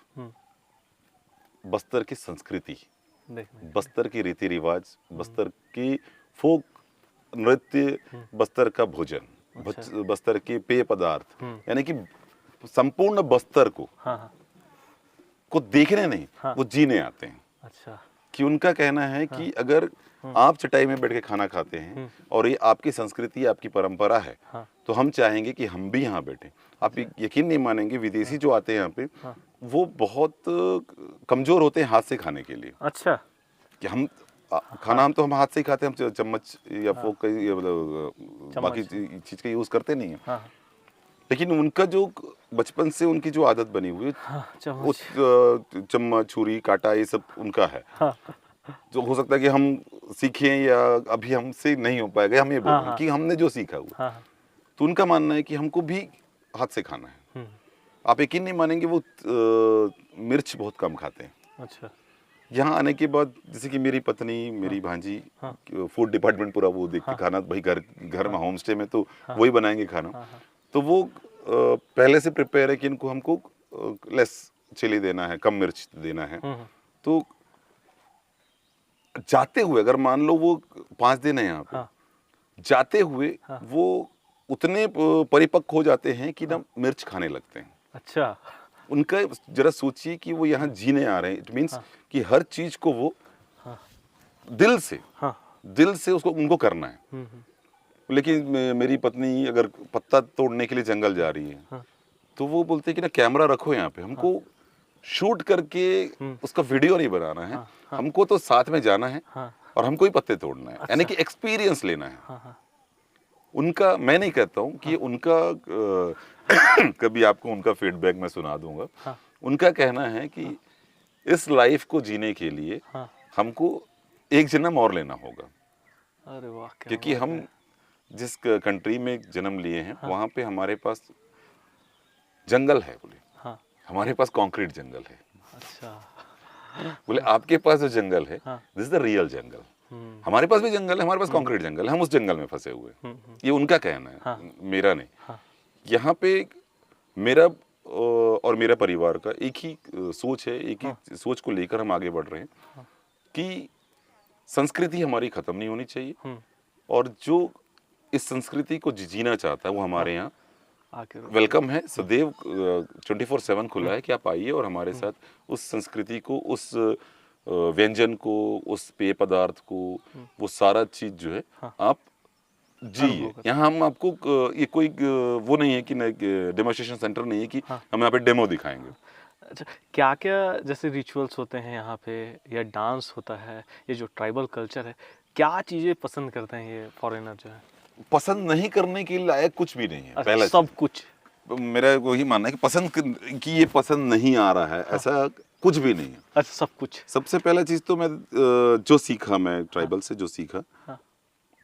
Speaker 1: बस्तर की संस्कृति, बस्तर की रीति रिवाज, बस्तर की फोक नृत्य, बस्तर का भोजन, बस्तर के पेय पदार्थ, यानी कि संपूर्ण बस्तर को देखने नहीं, वो जीने आते हैं।
Speaker 2: अच्छा।
Speaker 1: कि उनका कहना है कि अगर आप चटाई में बैठ के खाना खाते हैं और ये आपकी संस्कृति, आपकी परंपरा है, तो हम चाहेंगे कि हम भी यहाँ बैठे। आप यकीन नहीं मानेंगे, विदेशी जो आते हैं यहाँ पे वो बहुत कमजोर होते हैं हाथ से खाने के लिए।
Speaker 2: अच्छा।
Speaker 1: कि हम खाना हम तो हम हाथ से ही खाते हैं, हम चम्मच या फोक का बाकी चीज का यूज करते नहीं है। लेकिन उनका जो बचपन से उनकी जो आदत बनी हुई है, वो चम्मच, छुरी, कांटा ये सब उनका है। जो हो सकता है कि हम सीखें या अभी हमसे नहीं हो पाएगा, हम ये बोल रहे हैं कि हमने जो सीखा हुआ। तो उनका मानना है कि हमको भी हाथ से खाना है। आप यकीन नहीं मानेंगे, वो मिर्च बहुत कम खाते हैं।
Speaker 2: अच्छा।
Speaker 1: यहाँ आने के बाद जैसे कि मेरी पत्नी, मेरी भांजी, फूड डिपार्टमेंट पूरा वो देखते खाना, भाई घर में होम स्टे में तो वही बनाएंगे खाना। तो वो पहले से प्रिपेयर है कि इनको हमको लेस चिली देना है, कम मिर्च देना है। तो जाते हुए अगर मान लो वो 5 दिन है यहाँ पे, जाते हुए वो उतने परिपक्व हो जाते हैं कि ना मिर्च खाने लगते हैं।
Speaker 2: अच्छा।
Speaker 1: उनका जरा सोचिए कि वो यहाँ जीने आ रहे हैं, इट मीन्स कि हर चीज को वो दिल से उसको उनको करना है। लेकिन मेरी पत्नी अगर पत्ता तोड़ने के लिए जंगल जा रही है तो वो बोलते हैं कि ना कैमरा रखो यहाँ पे, हमको शूट करके उसका वीडियो नहीं बनाना है, हमको तो साथ में जाना है और हमको ही पत्ते तोड़ना है। यानी कि एक्सपीरियंस लेना है। उनका, मैं नहीं कहता हूँ कि उनका कभी आपको उनका फीडबैक मैं सुना दूंगा। उनका कहना है कि इस लाइफ को जीने के लिए हमको एक जन्म और लेना होगा।
Speaker 2: अरे वाह,
Speaker 1: क्योंकि हम जिस कंट्री में जन्म लिए हैं वहां पे हमारे पास जंगल है, बोले हमारे पास कंक्रीट जंगल है।
Speaker 2: अच्छा।
Speaker 1: बोले आपके पास जो जंगल है दिस इज द रियल जंगल। हमारे पास भी जंगल है, हमारे पास कंक्रीट जंगल है, हम उस जंगल में फंसे हुए हैं। ये उनका कहना है, मेरा नहीं। यहाँ पे मेरा और मेरा परिवार का एक ही सोच है, एक ही सोच को लेकर हम आगे बढ़ रहे हैं कि संस्कृति हमारी खत्म नहीं होनी चाहिए और जो इस संस्कृति को जीना चाहता है वो हमारे यहाँ वेलकम है। सदैव 24/7 खुला है कि आप आइए और हमारे साथ उस संस्कृति को, उस व्यंजन को, उस पेय पदार्थ को, वो सारा चीज जो है आप जी। यहाँ हम आपको ये कोई वो नहीं है कि डेमोन्स्ट्रेशन सेंटर नहीं है कि हम यहाँ पे डेमो दिखाएंगे।
Speaker 2: अच्छा, क्या क्या जैसे रिचुअल्स होते हैं यहाँ पे या डांस होता है, ये जो ट्राइबल कल्चर है, क्या चीजें पसंद करते हैं ये फॉरेनर जो है?
Speaker 1: पसंद नहीं करने के लायक कुछ भी नहीं है। पहला
Speaker 2: सब कुछ
Speaker 1: मेरा वही मानना है कि पसंद कि ये पसंद नहीं आ रहा है, ऐसा कुछ भी नहीं है।
Speaker 2: अच्छा, सब कुछ।
Speaker 1: सबसे पहला चीज तो मैं जो सीखा, मैं ट्राइबल से जो सीखा,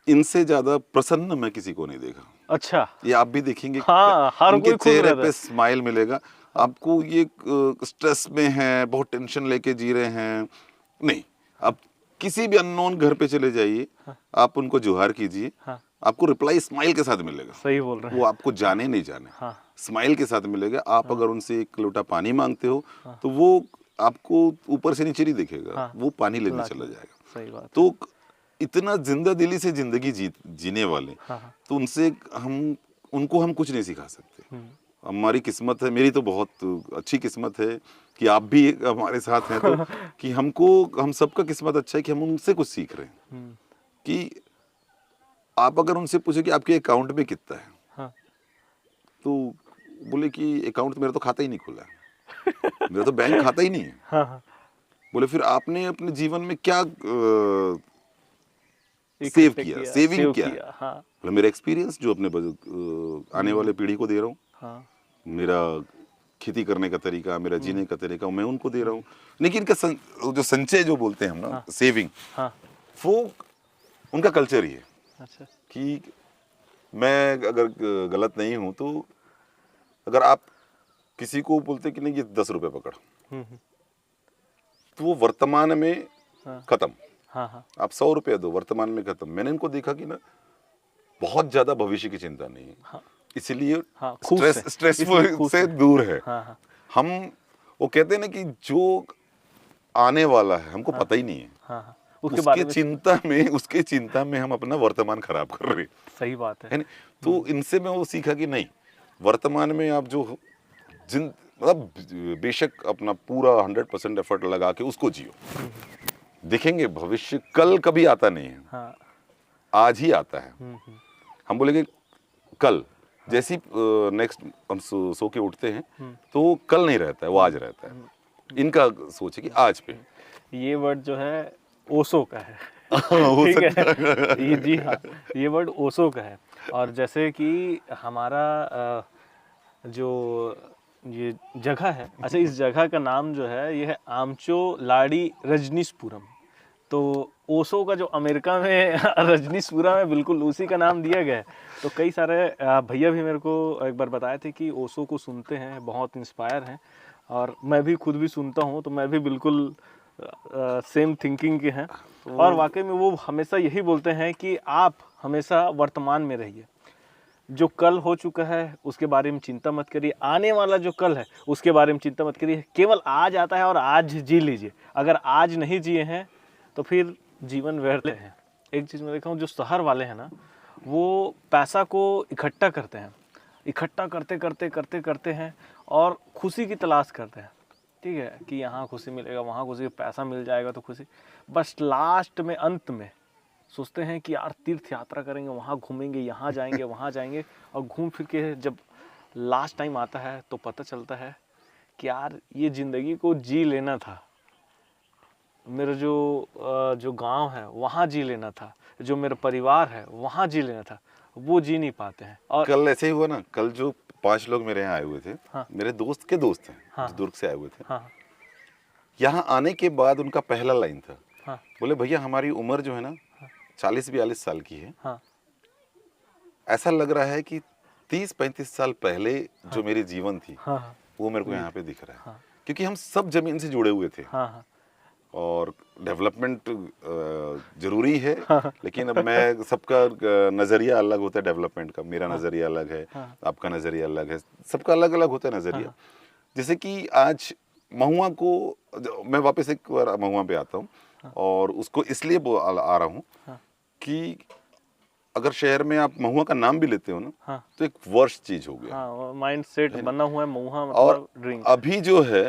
Speaker 1: इनसे ज्यादा प्रसन्न मैं किसी को नहीं देखा।
Speaker 2: अच्छा।
Speaker 1: ये आप भी देखेंगे,
Speaker 2: हर
Speaker 1: इनके
Speaker 2: कोई
Speaker 1: चेहरे पे स्माइल मिलेगा। आपको ये स्ट्रेस में है, बहुत टेंशन लेके जी रहे हैं, नहीं, आप किसी भी अननोन घर पे चले जाइए, आप उनको जोहार कीजिए, आपको रिप्लाई स्माइल के साथ मिलेगा।
Speaker 2: सही बोल रहे हैं।
Speaker 1: वो आपको जाने नहीं जाने, स्माइल के साथ मिलेगा। आप अगर उनसे एक लोटा पानी मांगते हो तो वो आपको ऊपर से नीचे नहीं देखेगा, वो पानी लेने चला जाएगा।
Speaker 2: सही बात।
Speaker 1: तो इतना जिंदा दिली से जिंदगी जीने वाले, तो उनसे उनको हम कुछ नहीं सिखा सकते। हमारी किस्मत है, मेरी तो बहुत अच्छी किस्मत है कि आप भी हमारे साथ हैं, तो कि हम सबका किस्मत अच्छा है कि हम उनसे कुछ सीख रहे हैं। कि आप अगर उनसे पूछे कि आपके अकाउंट में कितना है, तो बोले कि अकाउंट मेरा तो खाता ही नहीं खुला है, मेरा तो बैंक खाता ही नहीं है। बोले फिर आपने अपने जीवन में क्या सेव किया, सेविंग क्या है? बोले मेरा एक्सपीरियंस जो अपने आने वाले पीढ़ी को दे रहा हूँ, मेरा खेती करने का तरीका, मेरा जीने का तरीका मैं उनको दे रहा हूँ। लेकिन इनका जो संचय जो बोलते हैं हम ना, सेविंग, वो उनका कल्चर ही है।
Speaker 2: अच्छा।
Speaker 1: कि मैं अगर गलत नहीं हूं तो अगर आप किसी को बोलते कि नहीं ये 10 रुपए पकड़, तो वो वर्तमान में खत्म। आप 100 रुपया दो, वर्तमान में खत्म। मैंने इनको देखा कि ना बहुत ज्यादा भविष्य की चिंता नहीं है, इसलिए स्ट्रेसफुल से दूर है। हम वो कहते हैं ना कि जो आने वाला है हमको पता ही नहीं है, उसके चिंता में हम अपना वर्तमान खराब कर रहे हैं।
Speaker 2: सही बात है।
Speaker 1: तो इनसे मैं वो सीखा कि नहीं, वर्तमान में आप जो मतलब बेशक अपना पूरा 100% एफर्ट लगा के उसको जियो। देखेंगे भविष्य कल कभी आता नहीं है, आज ही आता है। हम बोलेंगे कल, जैसी नेक्स्ट हम सो के उठते हैं तो कल नहीं रहता है, वो आज रहता है। इनका सोच है कि आज पे।
Speaker 2: ये वर्ड जो है ओशो का है। ठीक है, ये जी हाँ, ये वर्ड ओशो का है। और जैसे कि हमारा जो ये जगह है, अच्छा इस जगह का नाम जो है ये है आमचो लाड़ी रजनीशपुरम। तो ओशो का जो अमेरिका में रजनीशपुरम है, बिल्कुल उसी का नाम दिया गया है। तो कई सारे भैया भी मेरे को एक बार बताए थे कि ओशो को सुनते हैं, बहुत इंस्पायर हैं, और मैं भी खुद भी सुनता हूँ, तो मैं भी बिल्कुल सेम थिंकिंग के हैं। और वाकई में वो हमेशा यही बोलते हैं कि आप हमेशा वर्तमान में रहिए। जो कल हो चुका है उसके बारे में चिंता मत करिए, आने वाला जो कल है उसके बारे में चिंता मत करिए, केवल आज आता है और आज जी लीजिए। अगर आज नहीं जिए हैं तो फिर जीवन व्यर्थ है। एक चीज़ मैं देखा हूँ, जो शहर वाले हैं ना, वो पैसा को इकट्ठा करते हैं, इकट्ठा करते करते करते करते हैं और खुशी की तलाश करते हैं। ठीक है कि यहाँ खुशी मिलेगा, वहाँ खुशी, पैसा मिल जाएगा तो खुशी। बस लास्ट में, अंत में सोचते हैं कि यार तीर्थ यात्रा करेंगे, वहाँ घूमेंगे, यहाँ जाएंगे, वहाँ जाएंगे, और घूम फिर के जब लास्ट टाइम आता है तो पता चलता है कि यार ये ज़िंदगी को जी लेना था, मेरा जो गांव है वहाँ जी लेना था, जो मेरा परिवार है वहाँ जी लेना था, वो जी नहीं पाते हैं। और
Speaker 1: कल ऐसे ही हुआ ना, कल जो 5 लोग मेरे यहाँ आए हुए थे, मेरे दोस्त के दोस्त हैं, जो दुर्ग से आए हुए थे। यहाँ आने के बाद उनका पहला लाइन था, बोले भैया हमारी उम्र जो है ना 40-42 साल की है, ऐसा लग रहा है कि 30-35 साल पहले जो मेरी जीवन थी वो मेरे को यहाँ पे दिख रहा है। क्योंकि हम सब जमीन से जुड़े हुए थे, और डेवलपमेंट जरूरी है, लेकिन अब मैं सबका नज़रिया अलग होता है डेवलपमेंट का। मेरा नज़रिया अलग है, आपका नज़रिया अलग है, सबका अलग अलग होता है नज़रिया। जैसे कि आज महुआ को, मैं वापस एक बार महुआ पे आता हूँ, और उसको इसलिए आ रहा हूँ कि अगर शहर में आप महुआ का नाम भी लेते हो ना, तो एक वर्ष चीज हो गया,
Speaker 2: माइंड सेट बना हुआ है महुआ मतलब
Speaker 1: और
Speaker 2: ड्रिंक।
Speaker 1: अभी जो है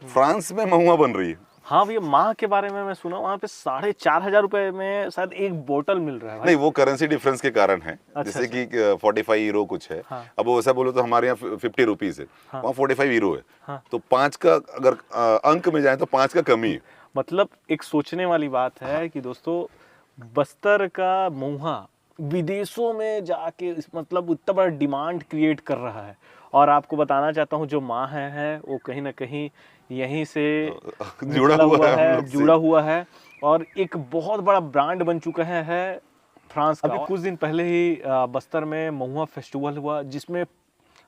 Speaker 1: फ्रांस में महुआ बन रही है।
Speaker 2: हाँ भैया, माह के बारे में मैं सुना, वहाँ पे 4,500 रुपए में शायद एक बोतल मिल रहा है भाई।
Speaker 1: नहीं, वो करेंसी डिफरेंस के कारण है। जैसे कि 45 यूरो कुछ है, अब वो ऐसा बोलो तो हमारे यहाँ 50 रुपीज है, वहाँ 45 यूरो है। तो 5 का अगर अंक में जाए तो 5 का कमी है।
Speaker 2: मतलब एक सोचने वाली बात है कि दोस्तों, बस्तर का महुआ विदेशों में जाके मतलब इतना बड़ा डिमांड क्रिएट कर रहा है। और आपको बताना चाहता हूँ, जो माँ है वो कहीं ना कहीं यहीं से जुड़ा हुआ है, और एक बहुत बड़ा ब्रांड बन चुका है फ्रांस का। अभी कुछ दिन पहले ही बस्तर में महुआ फेस्टिवल हुआ, जिसमें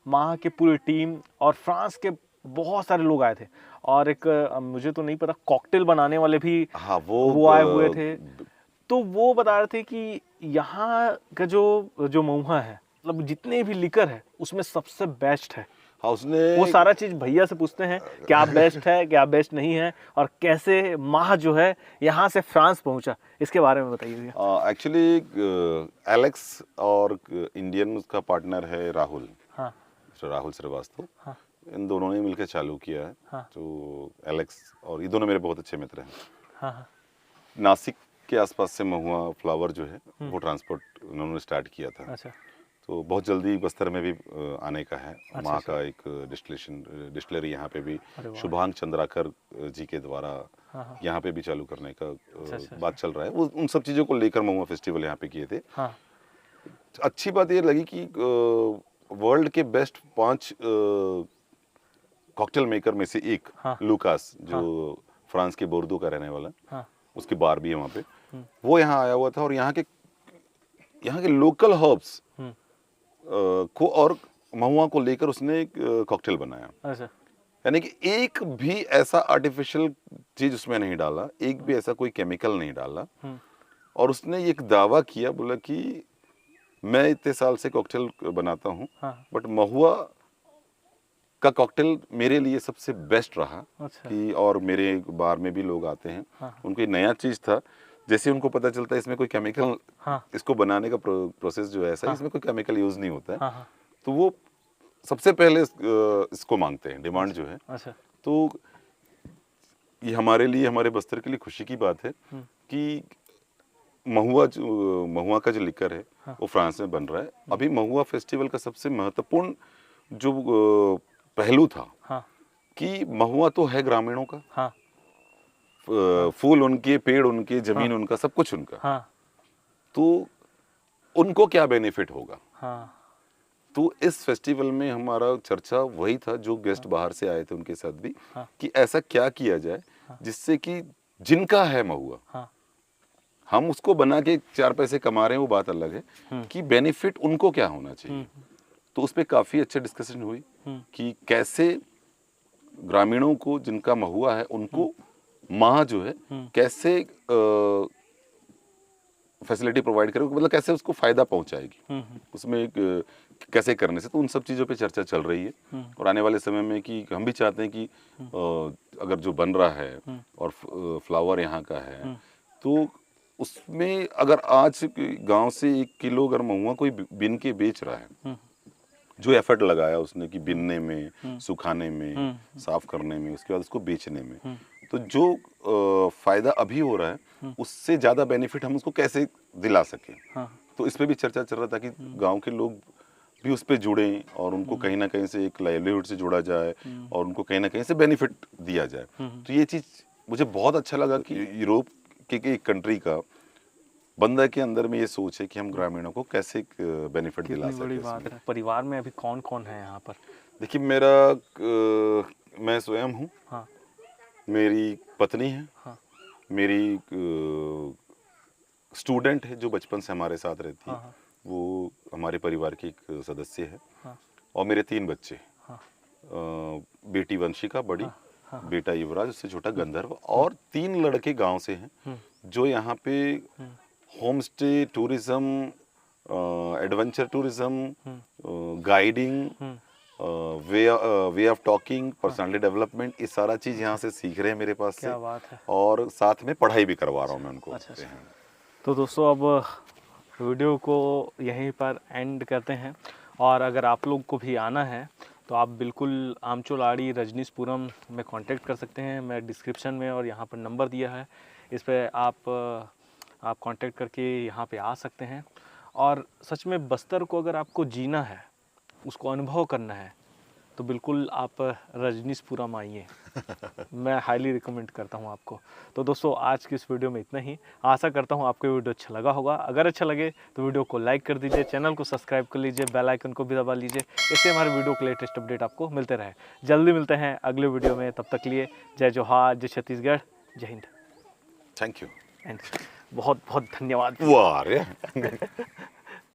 Speaker 2: माँ के पूरी टीम और फ्रांस के बहुत सारे लोग आए थे, और एक मुझे तो नहीं पता, कॉकटेल बनाने वाले भी
Speaker 1: हाँ
Speaker 2: वो आए हुए थे। तो वो बता रहे थे कि यहाँ का जो महुआ है, मतलब जितने भी लिकर है उसमें सबसे बेस्ट है।
Speaker 1: हाँ उसने
Speaker 2: वो सारा चीज भैया से पूछते हैं, क्या बेस्ट है क्या बेस्ट नहीं है, और कैसे माह जो है यहाँ से फ्रांस पहुंचा, इसके बारे में बताइए भैया।
Speaker 1: एक्चुअली एलेक्स और इंडियन उसका पार्टनर है राहुल,
Speaker 2: हाँ
Speaker 1: राहुल श्रीवास्तव।
Speaker 2: हाँ
Speaker 1: इन दोनों ने मिलकर चालू किया है।
Speaker 2: हाँ।
Speaker 1: तो एलेक्स और ये दोनों मेरे बहुत अच्छे मित्र हैं।
Speaker 2: हाँ हाँ
Speaker 1: नासिक के आसपास से महुआ फ्लावर जो है वो ट्रांसपोर्ट उन्होंने स्टार्ट किया था।
Speaker 2: अच्छा
Speaker 1: तो बहुत जल्दी बस्तर में भी आने का है।
Speaker 2: अच्छा,
Speaker 1: वहाँ का एक डिस्टिलरी यहाँ पे भी
Speaker 2: अरे वाह।
Speaker 1: शुभांग चंद्राकर जी के द्वारा
Speaker 2: हाँ हाँ
Speaker 1: यहाँ पे भी चालू करने का
Speaker 2: अच्छा,
Speaker 1: बात चल रहा है। वो उन सब चीज़ों को लेकर महुआ फेस्टिवल यहाँ पे किए थे।
Speaker 2: हाँ
Speaker 1: अच्छी बात ये लगी कि वर्ल्ड के बेस्ट 5 कॉकटेल मेकर में से एक
Speaker 2: हाँ।
Speaker 1: लूकास, जो फ्रांस के बोर्दो का रहने वाला,
Speaker 2: हाँ
Speaker 1: उसकी बार भी है वहाँ पे, वो यहाँ आया हुआ था और यहाँ के लोकल हर्ब्स को और महुआ को लेकर उसने एक कॉकटेल बनाया।
Speaker 2: अच्छा
Speaker 1: यानी कि एक भी ऐसा आर्टिफिशियल चीज उसमें नहीं डाला, एक भी ऐसा कोई केमिकल नहीं डाला। और उसने एक दावा किया, बोला कि मैं इतने साल से कॉकटेल बनाता हूँ,
Speaker 2: हाँ।
Speaker 1: बट महुआ का कॉकटेल मेरे लिए सबसे बेस्ट रहा।
Speaker 2: अच्छा
Speaker 1: कि और मेरे बार में भी लोग आते हैं,
Speaker 2: हाँ।
Speaker 1: उनको ये नया चीज था। जैसे उनको पता चलता है इसमें कोई केमिकल,
Speaker 2: हाँ
Speaker 1: इसको बनाने का प्रोसेस जो है ऐसा, इसमें कोई केमिकल यूज नहीं होता है,
Speaker 2: हाँ हाँ
Speaker 1: तो वो सबसे पहले इसको मांगते हैं, डिमांड जो है।
Speaker 2: अच्छा
Speaker 1: तो ये हमारे लिए, हमारे बस्तर के लिए खुशी की बात है कि महुआ का जो लिकर है वो फ्रांस में बन रहा है। अभी महुआ फेस्टिवल का सबसे महत्वपूर्ण जो पहलू था
Speaker 2: हाँ
Speaker 1: कि महुआ तो है ग्रामीणों का,
Speaker 2: हाँ
Speaker 1: फूल उनके, पेड़ उनके, जमीन उनका, सब कुछ उनका,
Speaker 2: हाँ
Speaker 1: तो उनको क्या बेनिफिट होगा।
Speaker 2: हाँ
Speaker 1: तो इस फेस्टिवल में हमारा चर्चा वही था, जो गेस्ट बाहर से आए थे उनके साथ भी, कि ऐसा क्या किया जाए जिससे कि जिनका है महुआ,
Speaker 2: हाँ
Speaker 1: हम उसको बना के 4 पैसे कमा रहे हैं वो बात अलग है, कि बेनिफिट उनको क्या होना चाहिए। तो उस पर काफी अच्छा डिस्कशन हुई कि कैसे ग्रामीणों को जिनका महुआ है उनको माह जो है कैसे फैसिलिटी प्रोवाइड करेगी, मतलब कैसे उसको फायदा पहुंचाएगी, उसमें कैसे करने से। तो उन सब चीज़ों पे चर्चा चल रही है। और आने वाले समय में कि हम भी चाहते हैं कि अगर जो बन रहा है और फ्लावर यहाँ का है, तो उसमें अगर आज गांव से 1 किलो अगर महुआ कोई बिन के बेच रहा है, जो एफर्ट लगाया उसने कि बिनने में, सुखाने में, साफ करने में, उसके बाद उसको बेचने में, तो जो फायदा अभी हो रहा है उससे ज्यादा बेनिफिट हम उसको कैसे दिला सके। तो इस पे भी चर्चा चल रहा था कि गांव के लोग भी उस पे जुड़ें और उनको कहीं ना कहीं से एक लाइवलीहुड से जोड़ा जाए और उनको कहीं ना कहीं से बेनिफिट दिया जाए। तो ये चीज मुझे बहुत अच्छा लगा कि यूरोप के एक कंट्री का बंदा के अंदर में ये सोच है कि हम ग्रामीणों को कैसे बेनिफिट दिला
Speaker 2: कितनी बड़ी बात
Speaker 1: सके।
Speaker 2: है। परिवार में अभी कौन कौन है यहाँ पर?
Speaker 1: देखिए मैं स्वयं हूँ,
Speaker 2: हाँ
Speaker 1: मेरी पत्नी है,
Speaker 2: हाँ
Speaker 1: मेरी स्टूडेंट है जो बचपन से हमारे साथ रहती है,
Speaker 2: हाँ
Speaker 1: वो हमारे परिवार की एक सदस्य है,
Speaker 2: हाँ
Speaker 1: और मेरे 3 बच्चे,
Speaker 2: हाँ
Speaker 1: बेटी वंशिका बड़ी,
Speaker 2: हाँ
Speaker 1: बेटा युवराज, उससे छोटा गंधर्व, और 3 लड़के गांव से हैं जो यहाँ पे home stay tourism, adventure tourism, guiding, way of talking, personality development, ये सारा चीज यहाँ से सीख रहे हैं मेरे पास से।
Speaker 2: क्या बात है।
Speaker 1: और साथ में पढ़ाई भी करवा रहा हूँ मैं उनको।
Speaker 2: अच्छा। तो दोस्तों अब वीडियो को यहीं पर एंड करते हैं, और अगर आप लोग को भी आना है तो आप बिल्कुल आमचोलाड़ी रजनीशपुरम में कांटेक्ट कर सकते हैं। मैं डिस्क्रिप्शन में और यहाँ पर नंबर दिया है, इस पर आप कांटेक्ट करके यहाँ पे आ सकते हैं। और सच में बस्तर को अगर आपको जीना है, उसको अनुभव करना है, तो बिल्कुल आप रजनीशपुरम आइए। मैं हाईली रिकमेंड करता हूं आपको। तो दोस्तों आज की इस वीडियो में इतना ही। आशा करता हूं आपको वीडियो अच्छा लगा होगा। अगर अच्छा लगे तो वीडियो को लाइक कर दीजिए, चैनल को सब्सक्राइब कर लीजिए, बेल आइकन को भी दबा लीजिए, इससे हमारे वीडियो के लेटेस्ट अपडेट आपको मिलते रहे। जल्दी मिलते हैं अगले वीडियो में, तब तक के लिए जय जोहार, जय छत्तीसगढ़, जय हिंद।
Speaker 1: थैंक यू
Speaker 2: एंड बहुत बहुत धन्यवाद।
Speaker 1: वाह